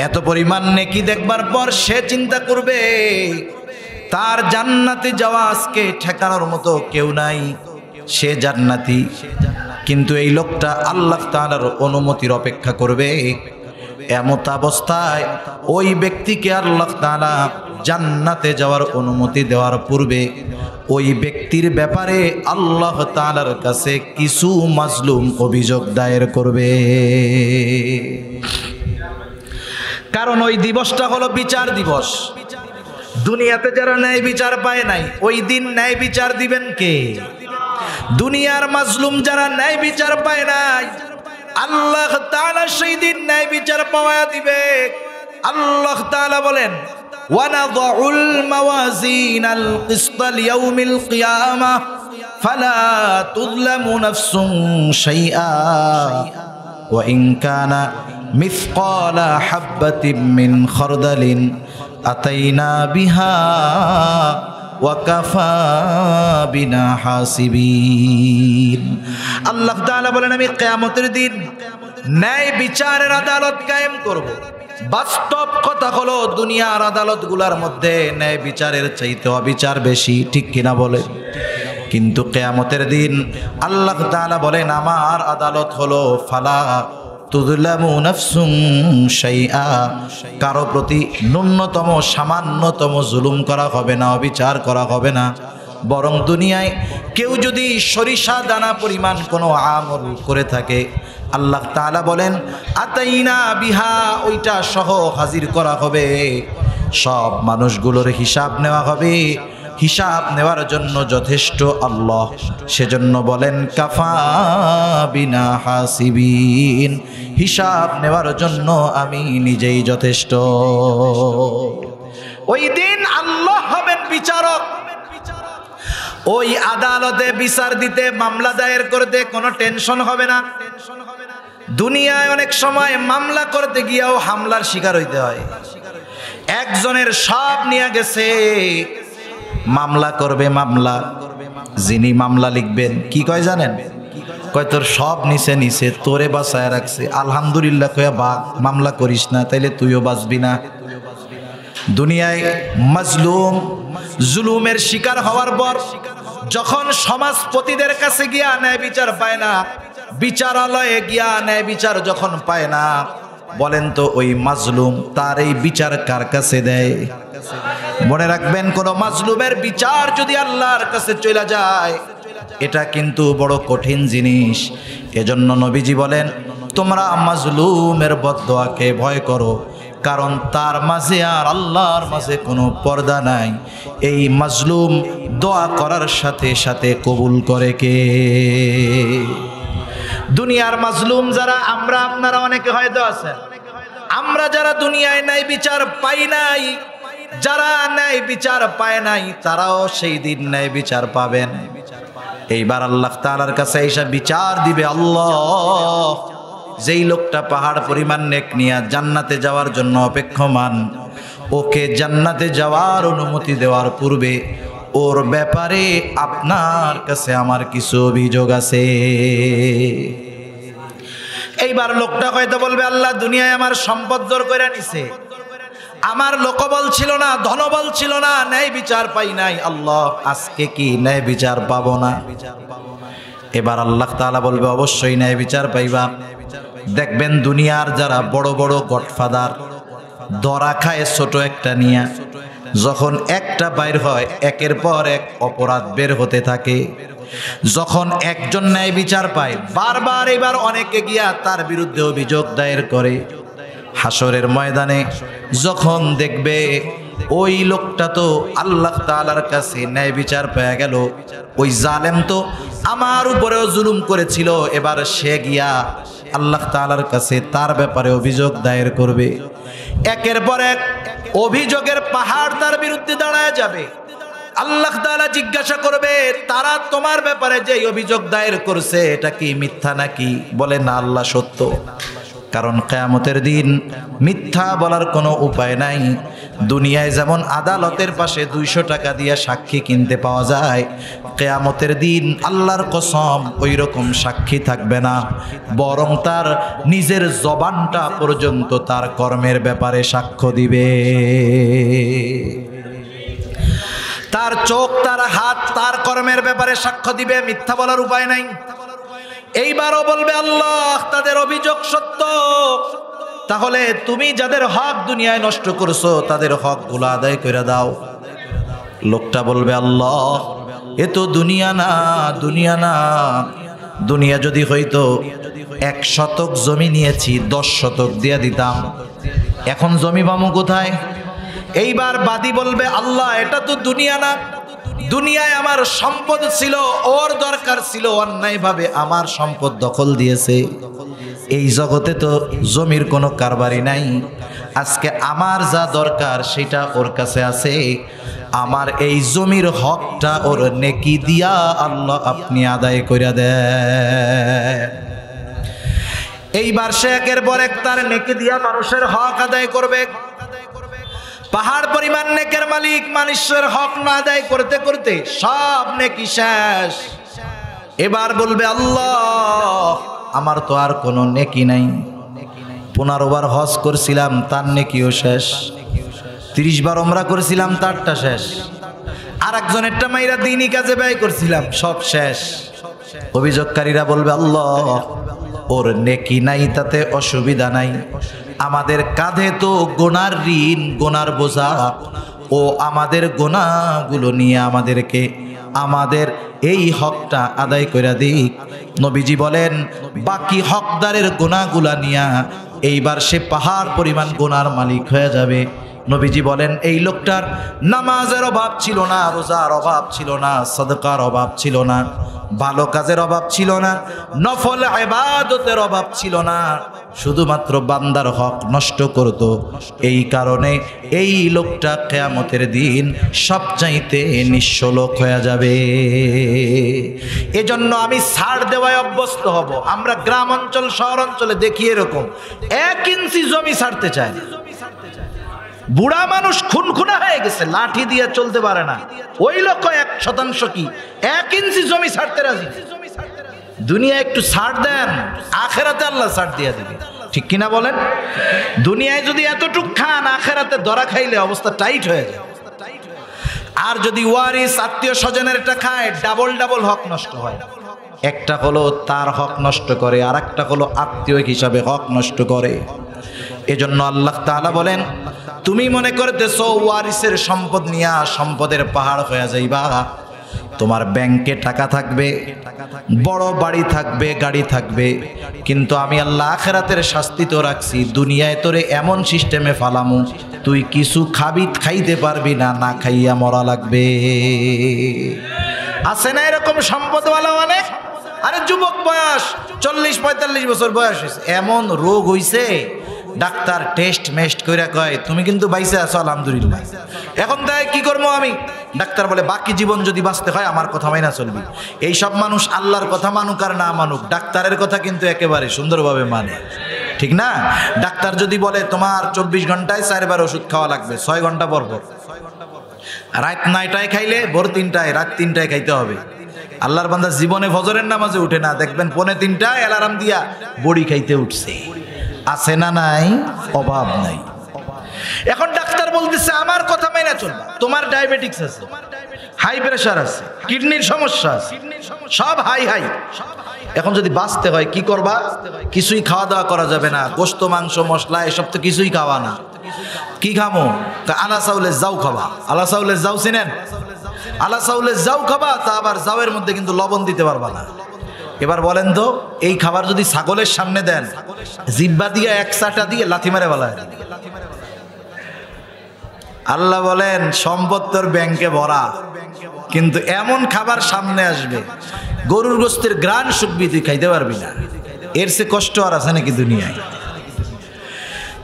এত পরিমাণ নেকি দেখবার পর সে চিন্তা করবে তার জান্নাতে যাওয়া আজকে ঠেকানোর মতো কেউ নাই, সে জান্নাতি। কিন্তু এই লোকটা আল্লাহ তাআলার অনুমতির অপেক্ষা করবে। এমত অবস্থায় ওই ব্যক্তিকে আল্লাহ তাআলা জান্নাতে যাওয়ার অনুমতি দেওয়ার পূর্বে ওই ব্যক্তির ব্যাপারে আল্লাহ তাআলার কাছে কিছু মাজলুম অভিযোগ দায়ের করবে। কারণ ওই দিবসটা হলো বিচার দিবস। দুনিয়াতে যারা ন্যায় বিচার পায় নাই, ওই দিন ন্যায় বিচার দিবেন কে? দুনিয়ার মাজলুম যারা ন্যায় বিচার পায় নাই, আল্লাহ তাআলা সেই দিন ন্যায় বিচার পাওয়া দিবে। আল্লাহ তাআলা বলেন, ওয়ানাযউল মাওয়াজিনাল কিসতা লিয়াউমিল কিয়ামাহ ফালা তুযলামু নাফসুন শাইআ ওয়া ইন কানা মিসকালা হাববাতিন মিন খারদালিন আতাইনা বিহা ওয়া কাফা বিনা হাসিবিন। আল্লাহ তাআলা বলেন, আমি কিয়ামতের দিন ন্যায় বিচারের আদালত কায়েম করব। বাস্তব কথা হলো দুনিয়ার আদালতগুলোর মধ্যে ন্যায় বিচারের চাইতে অবিচার বেশি, ঠিক কিনা বলে? কিন্তু কিয়ামতের দিন আল্লাহ তাআলা বলেন, আমার আদালত হলো ফালা তুযলামু নাফসুন শাইআ, কারো প্রতি ন্যূনতম সামান্যতম জুলুম করা হবে না, অবিচার করা হবে না। বরং দুনিয়ায় কেউ যদি সরিষা দানা পরিমাণ কোনো আমল করে থাকে, আল্লাহ তাআলা বলেন আতাইনা বিহা, ওইটা সহ হাজির করা হবে। সব মানুষগুলোর হিসাব নেওয়া হবে। হিসাব নেওয়ার জন্য যথেষ্ট আল্লাহ। সেজন্য বলেন কাফা বিনা হাসিবিন, হিসাব নেওয়ার জন্য আমি নিজেই যথেষ্ট। ওই দিন আল্লাহ হবেন বিচারক। ওই আদালতে বিচার দিতে, মামলা দায়ের করতে কোনো টেনশন হবে না। দুনিয়ায় অনেক সময় মামলা করতে গিয়েও হামলার শিকার হইতে হয়। একজনের সব নিয়ে গেছে, মামলা করবে, মামলা যিনি মামলা লিখবেন কি কয় জানেন? কয় তোর সব নিচে নিচে, তোরে বাঁচায় রাখছে, আলহামদুলিল্লাহ কয়া বাঘ, মামলা করিস না, তাইলে তুইও বাঁচবি না। দুনিয়ায় মাজলুম জুলুমের শিকার হওয়ার পর যখন সমাজপতিদের কাছে গিয়া ন্যায় বিচার পায় না, বিচারালয়ে গিয়া ন্যায় বিচার যখন পায় না, বলেন তো ওই মাজলুম তার এই বিচার কার কাছে দেয়? মনে রাখবেন, কোন মাজলুমের বিচার যদি আল্লাহর কাছে চলে যায়, এটা কিন্তু বড় কঠিন জিনিস। এজন্য নবীজি বলেন, তোমরা মাজলুমের বদদোয়াকে ভয় করো, কারণ তার মাঝে আর আল্লাহর মাঝে কোনো পর্দা নাই। এই মাজলুম দোয়া করার সাথে সাথে কবুল করে কে? দুনিয়ার মাজলুম যারা, আমরা আপনারা অনেকে হয়তো আছেন, আমরা যারা দুনিয়ায় ন্যায় বিচার পাই নাই, যারা ন্যায় বিচার পায় নাই, তারাও সেই দিন ন্যায় বিচার পাবেন। এইবার আল্লাহ তাআলার কাছে এসে বিচার দিবে আল্লাহ। যেই লোকটা পাহাড় পরিমাণ নেক নিয়ে জান্নাতে যাওয়ার জন্য অপেক্ষমান, ওকে জান্নাতে যাওয়ার অনুমতি দেওয়ার পূর্বে ওর ব্যাপারে আপনার কাছে আমার কিছু অভিযোগ আছে। এইবার লোকটা হয়তো বলবে, আল্লাহ দুনিয়ায় আমার সম্পদ জোর করে নিছে, আমার লোকবল ছিল না, ধনবল ছিল না, ন্যায় বিচার পাই নাই, আল্লাহ আজকে কি ন্যায় বিচার পাবো না? এবার আল্লাহ তাআলা বলবে, অবশ্যই ন্যায় বিচার পাইবা। দেখবেন দুনিয়ার যারা বড় বড় গডফাদার, ধরা খায় ছোট একটা নিয়া, যখন একটা বাইর হয় একের পর এক অপরাধ বের হতে থাকে। যখন একজন ন্যায় বিচার পায়, বারবার এবার অনেকে গিয়া তার বিরুদ্ধে অভিযোগ দায়ের করে। হাসরের ময়দানে যখন দেখবে ওই লোকটা তো আল্লাহ তাআলার কাছে ন্যায় বিচার পেয়ে গেল, ওই জালেম তো আমার উপরেও জুলুম করেছিল, এবার সে গিয়া আল্লাহ তাআলার কাছে তার ব্যাপারে অভিযোগ দায়ের করবে। একের পর এক অভিযোগের পাহাড় তার বিরুদ্ধে দাঁড়ায় যাবে। আল্লাহ তাআলা জিজ্ঞাসা করবে, তারা তোমার ব্যাপারে যে অভিযোগ দায়ের করছে এটা কি মিথ্যা নাকি? বলে না, আল্লাহ সত্য। কারণ কিয়ামতের দিন মিথ্যা বলার কোনো উপায় নাই। দুনিয়ায় যেমন আদালতের পাশে 200 টাকা দিয়ে সাক্ষী কিনতে পাওয়া যায়, কিয়ামতের দিন আল্লাহর কসম ওই রকম সাক্ষী থাকবে না, বরং তার নিজের জবানটা পর্যন্ত তার কর্মের ব্যাপারে সাক্ষ্য দিবে। তার চোখ, তার হাত, তার কর্মের ব্যাপারে সাক্ষ্য দিবে, মিথ্যা বলার উপায় নাই। এইবারও বলবে আল্লাহ তাদের অভিযোগ সত্য, তাহলে তুমি যাদের হক দুনিয়ায় নষ্ট করছো তাদের হকগুলো আদায় করে দাও। লোকটা বলবে আল্লাহ এ তো দুনিয়া না, দুনিয়া না, দুনিয়া যদি হইতো 1 শতক জমি নিয়েছি 10 শতক দিয়ে দিতাম, এখন জমি পামু কোথায়? এইবার বাদী বলবে আল্লাহ এটা তো দুনিয়া না, দুনিয়ায় আমার সম্পদ ছিল, ওর দরকার ছিল, অন্যায়ভাবে আমার সম্পদ দখল দিয়েছে। এই জগতে তো জমির কোনো কারবারি নাই, আজকে আমার যা দরকার সেটা ওর কাছে আছে, আমার এই জমির হকটা ওর নেকি দিয়া আল্লাহ আপনি আদায় করে দেন। এইবার সে একের পর এক তার নেকি দিয়া মানুষের হক আদায় করবে। পাহাড় পরিমাণ নেকের মালিক মানুষের হক না আদায় করতে করতে সব নেকি শেষ। এবার বলবে আল্লাহ আমার তো আর কোনো নেকি নাই, 15 বার হজ করছিলাম তার নেকিও শেষ, 30 বার ওমরা করছিলাম তারটা শেষ, আর একজনেরটা মাইরা দিনই কাজে ব্যয় করছিলাম, সব শেষ। অভিযোগকারীরা বলবে আল্লাহ ওর নেকি নাই তাতে অসুবিধা নাই, আমাদের কাঁধে তো গোনার ঋণ, গোনার বোঝা, ও আমাদের গোনাগুলো নিয়ে আমাদেরকে আমাদের এই হকটা আদায় করে দিক। নবীজি বলেন বাকি হকদারের গোনাগুলা নিয়া এইবার সে পাহাড় পরিমাণ গোনার মালিক হয়ে যাবে। নবীজি বলেন এই লোকটার নামাজের অভাব ছিল না, রোজার অভাব ছিল না, সাদকার অভাব ছিল না, ভালো কাজের অভাব ছিল না, নফল ইবাদতের অভাব ছিল না, শুধুমাত্র বান্দার হক নষ্ট করত। এই কারণে এই লোকটা কিয়ামতের দিন সবচাইতে নিঃস্ব লোক হয়ে যাবে। এজন্য আমি ছাড় দেওয়ায় অভ্যস্ত হব। আমরা গ্রাম অঞ্চল শহর অঞ্চলে দেখি এরকম 1 ইঞ্চি জমি ছাড়তে চায় না। বুড়া মানুষ খুনখুনা হয়ে গেছে, লাঠি দিয়ে চলতে পারে না, ওই লোক 1% কি 1 ইঞ্চি জমি ছাড়তে রাজি। দুনিয়া একটু ছাড় দেন, আখেরাতে আল্লাহ ছাড় দিয়ে দিবে, ঠিক কিনা বলেন? দুনিয়ায় যদি এতটুক খান, আখেরাতে ধরা খাইলে অবস্থা টাইট হয়ে যায়। আর যদি ওয়ারিস আত্মীয় স্বজনের এটা খায়, ডাবল ডাবল হক নষ্ট হয়। একটা হলো তার হক নষ্ট করে, আর একটা হলো আত্মীয় হিসাবে হক নষ্ট করে। এজন্য আল্লাহ তাআলা বলেন তুমি মনে করতেছো ওয়ারিসের সম্পদ নিয়া সম্পদের পাহাড় হয়ে যাইবা, তোমার ব্যাংকে টাকা থাকবে, বড় বাড়ি থাকবে, গাড়ি থাকবে, কিন্তু আমি আল্লাহ আখিরাতের শাস্তি তো রাখছি, দুনিয়ায় তোরে এমন সিস্টেমে ফালামু তুই কিছু খাইতে পারবি না, না খাইয়া মরা লাগবে। আছে না এরকম সম্পদওয়ালা অনেক? আরে যুবক বয়স 40-45 বছর বয়স হয়েছে, এমন রোগ হইছে ডাক্তার টেস্ট মেস্ট কইরা কয় তুমি কিন্তু বাইসে আছো আলহামদুলিল্লাহ, এখন তাই কি করবো আমি? ডাক্তার বলে বাকি জীবন যদি বাঁচতে হয় আমার কথা মাইনা চলবি। এই সব মানুষ আল্লাহর কথা মানুক আর না মানুক, ডাক্তারের কথা কিন্তু একেবারে সুন্দরভাবে মানে, ঠিক না? ডাক্তার যদি বলে তোমার 24 ঘন্টায় 4 বার ওষুধ খাওয়া লাগবে, 6 ঘন্টা পর পর, রাত 9টায় খাইলে ভোর 3টায়, রাত 3টায় খাইতে হবে। আল্লাহর বান্দা জীবনে ফজরের নামাজে উঠে না, দেখবেন 2:45 অ্যালার্ম দিয়া বড়ি খাইতে উঠছে। আছে না নাই? অভাব নাই। এখন ডাক্তার বলতেছে আমার কথা মেনে চলবা, তোমার ডায়াবেটিস আছে, হাই প্রেশার আছে, কিডনির সমস্যা আছে, সব হাই হাই। এখন যদি বাঁচতে হয় কি করবা? কিছুই খাওয়া দাওয়া করা যাবে না, গোশত মাংস মশলা এসব তো কিছুই খাওয়া না। কি খামো? আলা চাউলের জাউ খাবা। আলা চাউলের জাউ চিনেন? আলা চাউলের জাউ খাবা, তা আবার জাউয়ের মধ্যে কিন্তু লবণ দিতে পারবা না। এবার বলেন তো এই খাবার যদি ছাগলের সামনে দেন, জিব্বা দিয়ে 1 চাটা দিয়ে লাথি মারে বলা। আল্লাহ বলেন সম্পদ তোর ব্যাংকে ভরা, কিন্তু এমন খাবার সামনে আসবে গরুর গোশতের গ্রান শুকবি, তুই খাইতে পারবি না। এর চেয়ে কষ্ট আর আছে নাকি দুনিয়ায়?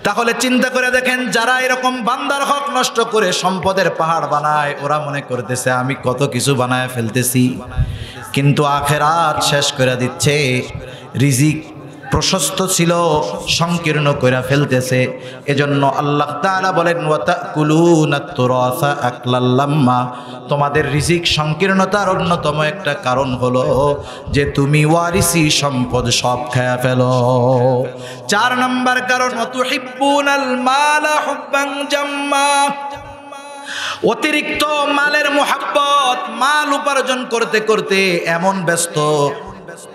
তাহলে চিন্তা করে দেখেন, যারা এরকম বান্দার হক নষ্ট করে সম্পদের পাহাড় বানায়, ওরা মনে করতেছে আমি কত কিছু বানায় ফেলতেছি, কিন্তু আখেরাত শেষ করে দিচ্ছে। রিজিক প্রশস্ত ছিল সংকীর্ণ কইরা ফেলতেছে। এজন্য আল্লাহ তাআলা বলেন ওয়াতাকুলুনাত তুরাসা আকলাল লাম্মা, তোমাদের রিজিক সংকীর্ণতার অন্যতম একটা কারণ হলো যে তুমি ওয়ারিসি সম্পদ সব খেয়ে ফেলো। 4 নম্বর কারণ ওয়াতুহিব্বুনাল মালা হুব্বান জাম্মা, অতিরিক্ত মালের মোহাব্বত, মাল উপার্জন করতে করতে এমন ব্যস্ত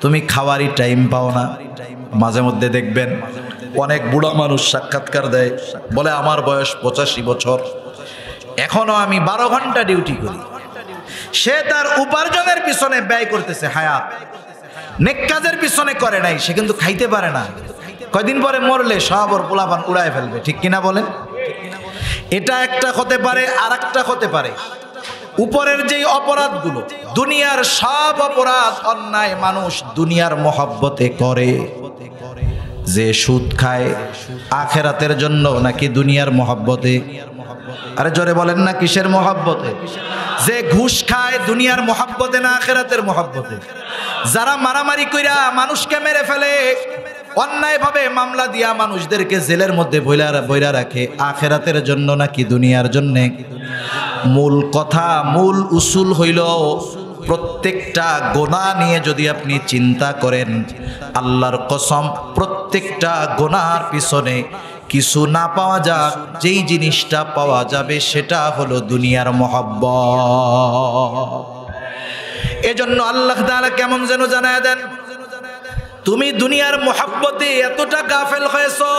তুমি খাওয়ারই টাইম পাও না। মাঝে মধ্যে দেখবেন অনেক বুড়া মানুষ সাক্ষাৎকার দেয়, বলে আমার বয়স 85 বছর, এখনো আমি 12 ঘন্টা ডিউটি করি। সে তার উপার্জনের পিছনে ব্যয় করতেছে হায়াত, নেক কাজের পিছনে করে নাই, সে কিন্তু খাইতে পারে না। কয়দিন পরে মরলে সব ওর পোলাপান উড়ায় ফেলবে, ঠিক কিনা বলেন? এটা একটা হতে পারে, আর একটা হতে পারে উপরের যেই অপরাধগুলো, দুনিয়ার সব অপরাধ অন্যায় মানুষ দুনিয়ার মহব্বতে করে। যে সুদ খায় আখেরাতের জন্য নাকি দুনিয়ার মহব্বতে? আরে জোরে বলেন না, কিসের মহব্বতে? যে ঘুষ খায় দুনিয়ার মহব্বতে না আখেরাতের মহব্বতে? যারা মারামারি কইরা মানুষকে মেরে ফেলে, অন্যায়ভাবে মামলা দিয়া মানুষদেরকে জেলের মধ্যে বইরা রাখে, আখেরাতের জন্য নাকি দুনিয়ার জন্যে? মূল কথা, মূল উসুল হইল প্রত্যেকটা গুনাহ নিয়ে যদি আপনি চিন্তা করেন, আল্লাহর কসম প্রত্যেকটা গুনাহর পিছনে কিছু না পাওয়া যাক, যেই জিনিসটা পাওয়া যাবে সেটা হলো দুনিয়ার মহব্বত। এজন্য আল্লাহ তাআলা কেমন যেন জানায় দেন, তুমি দুনিয়ার মহব্বতে এতটা গাফেল হয়েছো,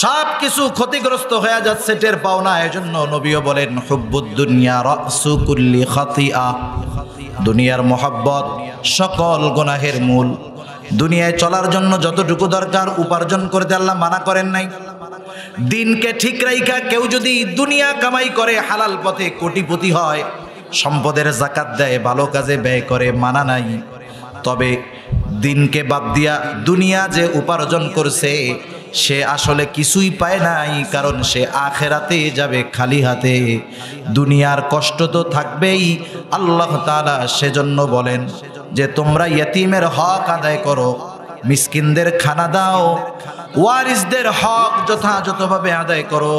সব কিছু ক্ষতিগ্রস্ত হয়ে যাচ্ছে, টের পাও না। এজন্য নবীও বলেন হুব্বুদ দুনিয়া রাসু কুল্লি খাতিআ, দুনিয়ার মহব্বত সকল গুনাহের মূল। দুনিয়ায় চলার জন্য যতটুকু দরকার উপার্জন করতে আল্লাহ মানা করেন নাই। দিনকে ঠিক রাইখা কেউ যদি দুনিয়া কামাই করে, হালাল পথে কোটিপতি হয়, সম্পদের যাকাত দেয়, ভালো কাজে ব্যয় করে, মানা নাই। তবে দিনকে বাদ দিয়া দুনিয়া যে উপার্জন করছে সে আসলে কিছুই পায় নাই, কারণ সে আখেরাতে যাবে খালি হাতে। দুনিয়ার কষ্ট তো থাকবেই। আল্লাহ তাআলা সেজন্য বলেন যে তোমরা ইয়তিমের হক আদায় করো, মিসকিনদের খানা দাও, ওয়ারিসদের হক যথাযথভাবে আদায় করো,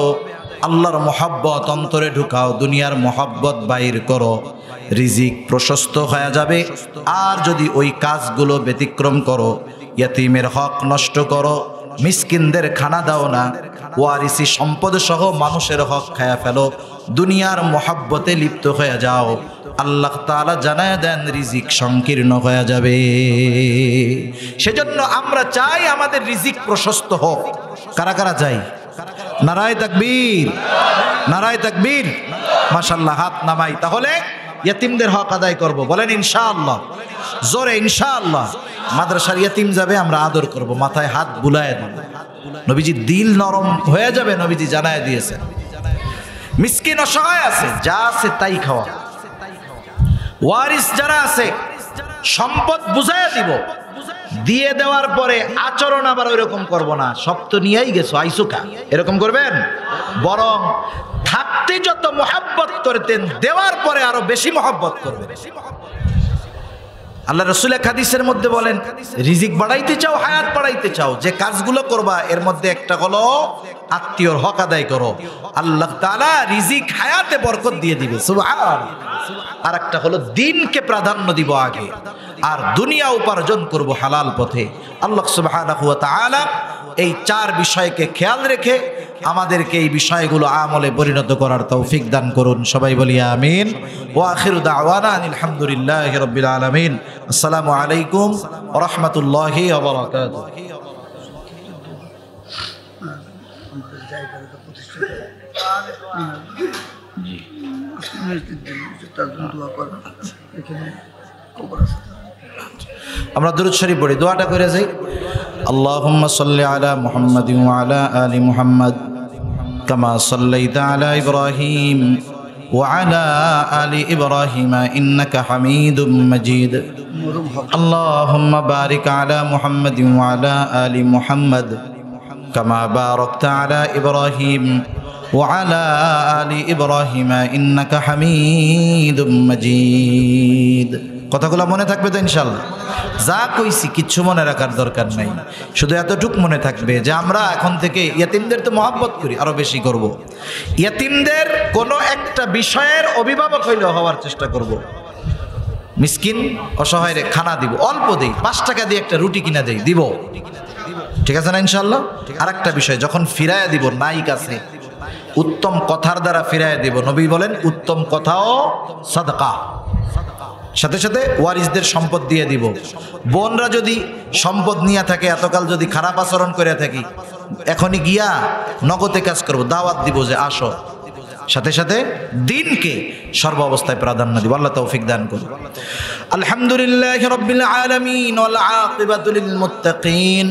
আল্লাহর মহব্বত অন্তরে ঢুকাও, দুনিয়ার মহব্বত বাইর করো, রিজিক প্রশস্ত হয়ে যাবে। আর যদি ওই কাজগুলো ব্যতিক্রম করো, ইয়তিমের হক নষ্ট করো, মিসকিনদের খানা দাও না, ওয়ারিসি সম্পদ সহ মানুষের হক খায়া ফেলো, দুনিয়ার মহব্বতে লিপ্ত হয়ে যাও, আল্লাহ তাআলা জানায় দেন রিজিক সংকীর্ণ হয়ে যাবে। সেজন্য আমরা চাই আমাদের রিজিক প্রশস্ত হোক। কারা কারা চাই? নারায়ে তাকবীর, নারায়ে তাকবীর। মাশাআল্লাহ, হাত নামাই। তাহলে ইয়তিমদের হক আদায় করব, বলেন ইনশাআল্লাহ, জোরে ইনশাআল্লাহ। মাদ্রাসার ইয়তিম যাবে, আমরা আদর করব, মাথায় হাত বুলায় দেব। নবীজি দিল নরম হয়ে যাবে, নবীজি জানায় দিয়েছেন। মিসকিন অসহায় আছে, যা আছে তাই খাওয়া। ওয়ারিস যারা আছে সম্পদ বুঝাইয়া দিব, দিয়ে দেওয়ার পরে আচরণ আবার ওইরকম করব না, সব তো নিয়েই গেছো আইসুকা, এরকম করবেন। বরং থাকতে যত মহব্বত করতেন, দেওয়ার পরে আরো বেশি মহব্বত করবেন। আল্লাহ রাসূল এক হাদিসের মধ্যে বলেন, রিজিক বাড়াইতে চাও, হায়াত বাড়াইতে চাও, যে কাজগুলো করবা এর মধ্যে একটা হলো আত্মীয়র হক আদায় করো, আল্লাহ তাআলা রিজিক হায়াতে বরকত দিয়ে দিবে, সুবহানাল্লাহ। আর একটা হলো দিনকে প্রাধান্য দিব আগে, আর দুনিয়া উপার্জন করব হালাল পথে। আল্লাহ সুবহানাহু ওয়া তাআলা এই 4 বিষয়কে খেয়াল রেখে আমাদেরকে এই বিষয়গুলো আমলে পরিণত করার তৌফিক দান করুন। সবাই বলি আমিন। ওয়া আখিরু দাওয়ানা আলহামদুলিল্লাহি রাব্বিল আলামিন। আসসালামু আলাইকুম ওয়া রাহমাতুল্লাহি ওয়া বারাকাতুহু। আমরা দুরূদ শরীফ পড়ি, দোয়াটা করে যাই। আল্লাহুম্মা সাল্লি আলা মুহাম্মাদিন ওয়া আলা আলি মুহাম্মাদ কামা সাল্লাইতা আলা ইব্রাহিম ওয়া আলা আলি ইব্রাহিম ইন্নাকা হামিদুম মাজিদ। আল্লাহুম্মা বারিক আলা মুহাম্মাদিন ওয়া আলা আলি মুহাম্মাদ কামা বারাকতা আলা ইব্রাহিম ওয়া আলা আলি ইব্রাহিম ইন্নাকা হামিদুম মাজিদ। حميد কথাগুলো মনে থাকবে তো ইনশাআল্লাহ যা কইছি কিচ্ছু মনে রাখার দরকার নাই শুধু এতটুক মনে থাকবে যে আমরা এখন থেকে ইয়েতিমদের তো মহব্বত করি আরো বেশি করব ইয়েতিমদের কোনো একটা বিষয়ের অভিভাবক হইলেও হওয়ার চেষ্টা করব মিসকিন অসহায়রে খানা দিব অল্প দেই 5 টাকা দিয়ে একটা রুটি কিনা দেই দিব ঠিক আছে না ইনশাআল্লাহ আরেকটা বিষয় যখন ফিরায়া দিব নাই কাছে উত্তম কথার দ্বারা ফিরায়া দিব নবী বলেন উত্তম কথাও সাদকা সাথে সাথে ওয়ারিসদের সম্পদ দিয়ে দিব বোনরা যদি সম্পদ নিয়ে থাকে এতকাল যদি খারাপ আচরণ করে থাকি এখনই গিয়া নগদে কাজ করব দাওয়াত দিব যে আসো সাথে সাথে দিনকে সর্ব অবস্থায় প্রাধান্য দিব আল্লাহ তৌফিক দান করুন আলহামদুলিল্লাহি রাব্বিল আলামিন ওয়াল আকিবাতু লিল মুত্তাকিন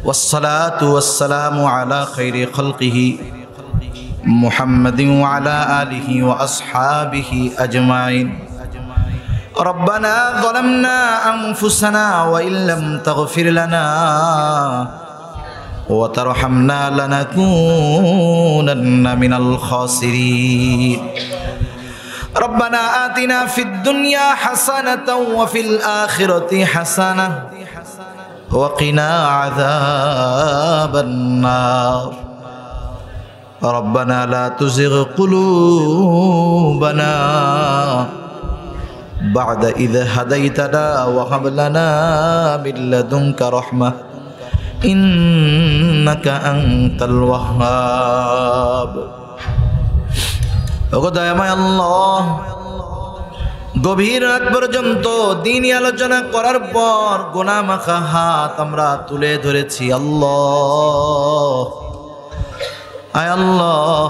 والصلاة والسلام على خير خلقه محمد وعلى آله وأصحابه أجمعين ربنا ظلمنا أنفسنا وإن لم تغفر لنا وترحمنا لنكونن من الخاسرين ربنا آتنا في الدنيا حسنة وفي الآخرة حسنة وقنا عذاب النار ربنا لا تزغ قلوبنا بعد إذ هديتنا وهب لنا من لدنك رحمة إنك أنت الوهاب وقدامي الله গভীর রাত পর্যন্ত দিনই আলোচনা করার পর গুনাহ মাখা হাত আমরা তুলে ধরেছি আল্লাহ আয় আল্লাহ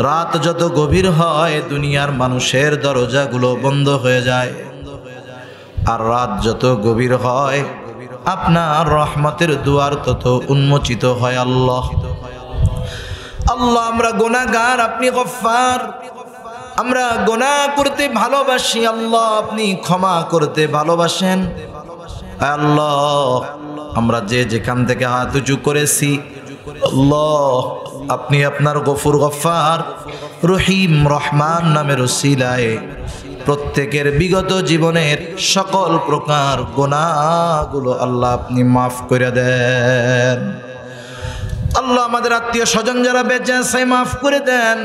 রাত যত গভীর হয় দুনিয়ার মানুষের দরজাগুলো বন্ধ হয়ে যায় আর রাত যত গভীর হয় আপনার রহমতের দুয়ার তত উন্মোচিত হয় আল্লাহ আল্লাহ আমরা গুনাহগার আপনি গফফার আমরা গুনাহ করতে ভালোবাসি আল্লাহ আপনি ক্ষমা করতে ভালোবাসেন আল্লাহ আমরা যে যেখান থেকে হাত উঁচু করেছি আল্লাহ আপনি আপনার গফুর গফফার রহিম রহমান নামের উসিলায় প্রত্যেকের বিগত জীবনের সকল প্রকার গুনাহগুলো আল্লাহ আপনি মাফ করে দেন আল্লাহ আমাদের আত্মীয় স্বজন যারা বেঁচে আছে মাফ করে দেন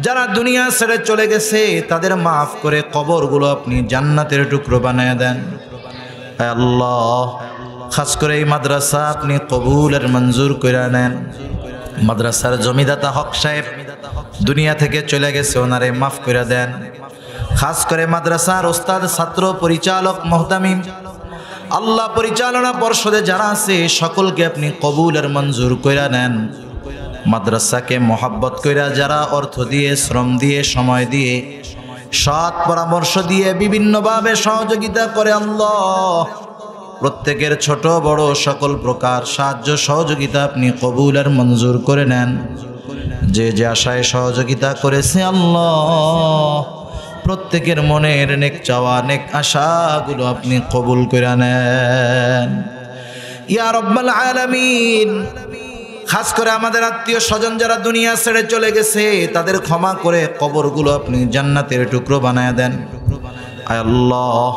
যারা দুনিয়া ছেড়ে চলে গেছে তাদের মাফ করে কবরগুলো আপনি জান্নাতের টুকরো বানিয়ে দেন আল্লাহ খাস করে এই মাদ্রাসা আপনি কবুলের মঞ্জুর করে নেন মাদ্রাসার জমিদাতা হক সাহেব দুনিয়া থেকে চলে গেছে ওনারে মাফ করে দেন খাস করে মাদ্রাসার ওস্তাদ ছাত্র পরিচালক মুহতামিম আল্লাহ পরিচালনা পর্ষদে যারা আছে সকলকে আপনি কবুলের মঞ্জুর করে নেন মাদ্রাসাকে মহব্বত কইরা যারা অর্থ দিয়ে শ্রম দিয়ে সময় দিয়ে সৎ পরামর্শ দিয়ে বিভিন্নভাবে সহযোগিতা করে আল্লাহ প্রত্যেকের ছোট বড় সকল প্রকার সাহায্য সহযোগিতা আপনি কবুলের মঞ্জুর করে নেন যে যে আশায় সহযোগিতা করেছে আল্লাহ প্রত্যেকের মনের নেক চাওয়া নেক আশাগুলো আপনি কবুল করে নেন ইয়া রাব্বাল আলামিন খাস করে আমাদের আত্মীয় স্বজন যারা দুনিয়া ছেড়ে চলে গেছে তাদের ক্ষমা করে কবরগুলো আপনি জান্নাতের টুকরো বানায় দেন আয় আল্লাহ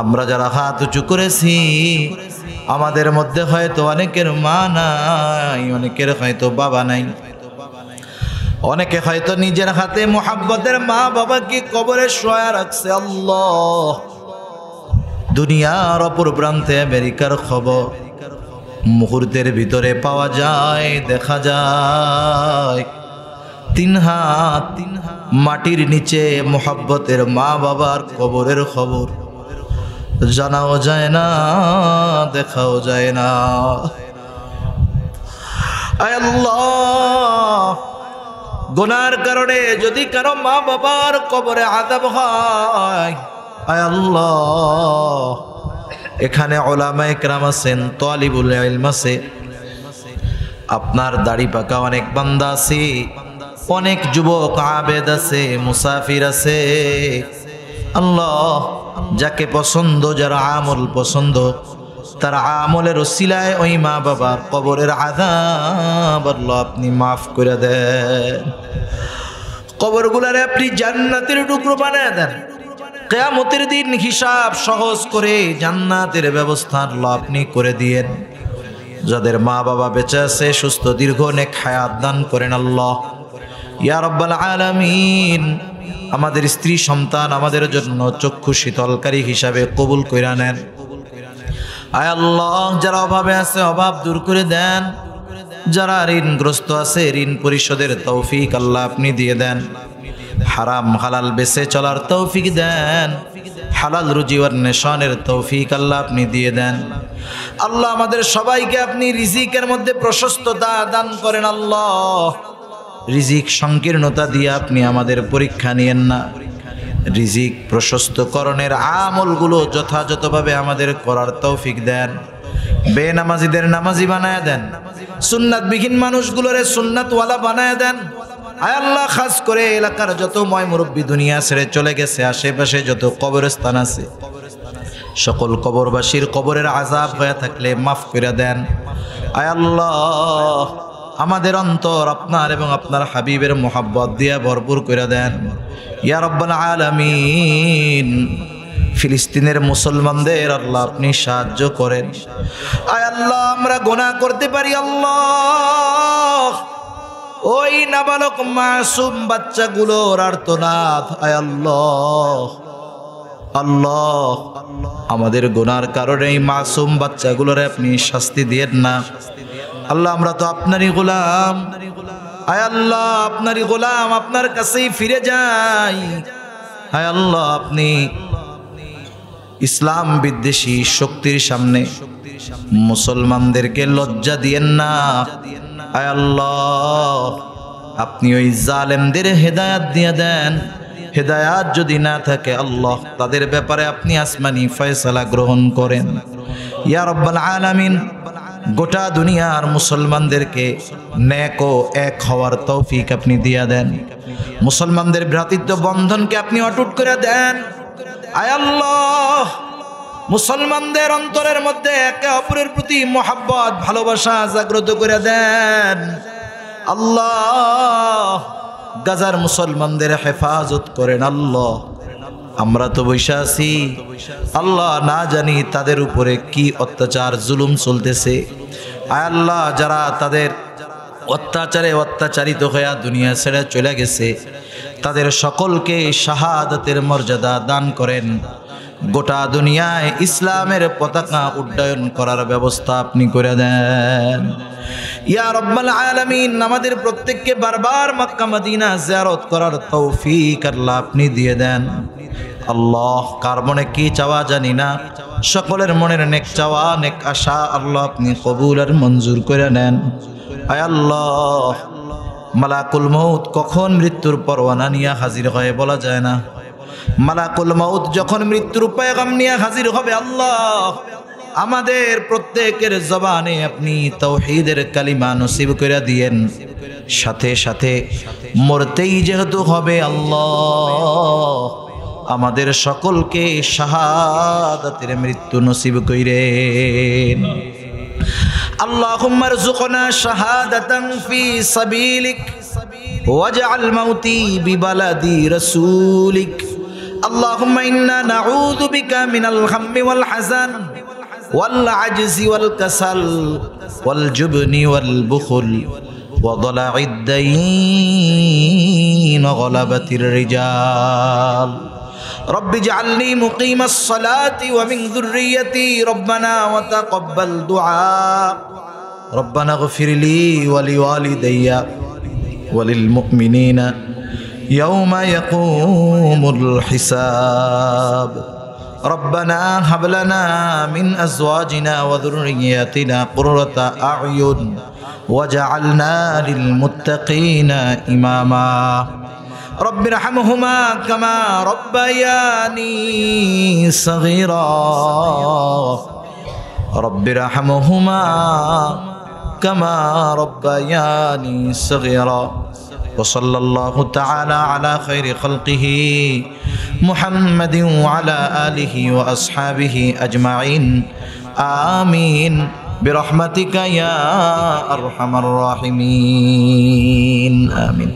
আমরা যারা হাত উঁচু করেছি আমাদের মধ্যে হয়তো অনেকের মা নাই অনেকের হয়তো বাবা নাই অনেকে হয়তো নিজের হাতে মুহাব্বতের মা বাবাকে কবরে শোয়া রাখছে আল্লাহ দুনিয়ার অপর প্রান্তে আমেরিকার খবর মুহূর্তের ভিতরে পাওয়া যায় দেখা যায় 3 হাত মাটির নিচে মুহাব্বতের মা বাবার কবরের খবর জানাও যায় না দেখাও যায় না আয় আল্লাহ গুনার কারণে যদি কারো মা বাবার কবরে আযাব হয় আয় আল্লাহ এখানে উলামায়ে কেরাম আছেন তালিবুল ইলম আছে আপনার দাড়ি পাকা অনেক বান্দা আছে অনেক যুবক আবেদ আছে মুসাফির আছে আল্লাহ যাকে পছন্দ যারা আমল পছন্দ তার আমলের ওসিলায় ওই মা বাবার কবরের আযাব আল্লাহ আপনি মাফ করে দেন কবরগুলারে আপনি জান্নাতের টুকরো বানায় দেন কিয়ামতের দিন হিসাব সহজ করে জান্নাতের ব্যবস্থা আল্লাহ আপনি করে দিয়েন। যাদের মা বাবা বেঁচে আছে সুস্থ দীর্ঘ নেক হায়াত দান করেন আল্লাহ ইয়া রাব্বাল আলামিন। আমাদের স্ত্রী সন্তান আমাদের জন্য চক্ষু শীতলকারী হিসাবে কবুল কইরা নেন। আয় আল্লাহ, যারা অভাবে আছে অভাব দূর করে দেন, যারা ঋণগ্রস্ত আছে ঋণ পরিশোধের তৌফিক আল্লাহ আপনি দিয়ে দেন। হারাম হালাল বেঁচে চলার তৌফিক দেন, হালাল রুজি অন্বেষণের তৌফিক আল্লাহ আপনি দিয়ে দেন। আল্লাহ আমাদের সবাইকে আপনি রিজিকের মধ্যে প্রশস্ততা দান করেন আল্লাহ। রিজিক সংকীর্ণতা দিয়ে আপনি আমাদের পরীক্ষা নিয়েন না। রিজিক প্রশস্তকরণের আমলগুলো যথাযথভাবে আমাদের করার তৌফিক দেন। বেনামাজিদের নামাজি বানায় দেন, সুন্নাতবিহীন মানুষগুলোরে সুন্নাতওয়ালা বানায় দেন। আয় আল্লাহ, খাস করে এলাকার যত ময় মুরব্বী দুনিয়া ছেড়ে চলে গেছে, আশেপাশে যত কবরস্থান আছে, সকল কবরবাসীর কবরের আযাব হয়ে থাকলে মাফ করে দেন। আয় আল্লাহ, আমাদের অন্তর আপনার এবং আপনার হাবিবের মোহাব্বত দিয়ে ভরপুর করে দেন ইয়া রাব্বাল আলামিন। ফিলিস্তিনের মুসলমানদের আল্লাহ আপনি সাহায্য করেন। আয় আল্লাহ, আমরা গুনাহ করতে পারি আল্লাহ, ওই নাবালক মাসুম বাচ্চাগুলোর আর্তনাদ, আয় আল্লাহ আল্লাহ, আমাদের গুনার কারণে এই মাসুম বাচ্চাগুলোর আপনি শাস্তি দিয়েন না আল্লাহ। আমরা তো আপনারই গোলাম, আয় আল্লাহ আপনারই গোলাম, আপনার কাছেই ফিরে যাই। আয় আল্লাহ, আপনি ইসলাম বিদ্বেষী শক্তির সামনে মুসলমানদেরকে লজ্জা দিয়েন না। আয় আল্লাহ, আপনি ওই জালেমদের হেদায়াত দিয়ে দেন। হেদায়াত যদি না থাকে আল্লাহ, তাদের ব্যাপারে আপনি আসমানি ফয়সালা গ্রহণ করেন ইয়া রাব্বাল আলামিন। গোটা দুনিয়ার মুসলমানদেরকে নেক ও এক হওয়ার তৌফিক আপনি দিয়া দেন। মুসলমানদের ভ্রাতৃত্ব বন্ধনকে আপনি অটুট করে দেন। আয় আল্লাহ, মুসলমানদের অন্তরের মধ্যে একে অপরের প্রতি মোহাব্বত ভালোবাসা জাগ্রত করে দেন আল্লাহ। গাজার মুসলমানদের হেফাজত করেন আল্লাহ। আমরা তো বসে আছি আল্লাহ, না জানি তাদের উপরে কি অত্যাচার জুলুম চলতেছে। আয় আল্লাহ, যারা তাদের অত্যাচারে অত্যাচারিত হয়ে দুনিয়া ছেড়ে চলে গেছে, তাদের সকলকে শাহাদাতের মর্যাদা দান করেন। গোটা দুনিয়ায় ইসলামের পতাকা উড্ডয়ন করার ব্যবস্থা আপনি করে দেন ইয়া রাব্বাল আলামিন। আমাদের প্রত্যেককে বারবার মক্কা মদিনা জিয়ারত করার তৌফিক আল্লাহ আপনি দিয়ে দেন আল্লাহ। কার মনে কি চাওয়া জানি না, সকলের মনের নেক চাওয়া নেক আশা আল্লাহ আপনি কবুল আর মঞ্জুর করে নেন। আয় আল্লাহ, মালাকুল মউত কখন মৃত্যুর পরওয়ানা নিয়ে হাজির হয় বলা যায় না। মালাকুল মউত যখন মৃত্যুর পয়গাম নিয়ে হাজির হবে আল্লাহ, আমাদের প্রত্যেকের জবানে আপনি তাওহীদের কালিমা নসিব করে দিয়েন। সাথে সাথে মরতেই যেহেতু হবে আল্লাহ, আমাদের সকলকে শাহাদাতের মৃত্যু নসিব কইরেন। আল্লাহুম্মা রযুকনা শাহাদাতান ফি সাবিলিক ওয়াজআল মাউতি বিবালাদি রাসূলিক। আল্লাহুম্মা ইন্না নাউযু বিকা মিনাল হাম্মি ওয়াল হাযান ওয়াল আজজি ওয়াল কাসাল ওয়াল জুবনি ওয়াল বুখল ওয়া দালা'id দাইন ওয়া গলাবাতির রিজাল। رب اجعلني مقيم الصلاة ومن ذريتي ربنا وتقبل دعاء ربنا اغفر لي ولوالدي وللمؤمنين يوم يقوم الحساب ربنا هب لنا من أزواجنا وذرياتنا قرة أعين وجعلنا للمتقين إماما رب ارحمهما كما ربياني صغيرا رب ارحمهما كما ربياني صغيرا وصلى الله تعالى على خير خلقه محمد وعلى آله وأصحابه أجمعين آمين برحمتك يا أرحم الراحمين آمين.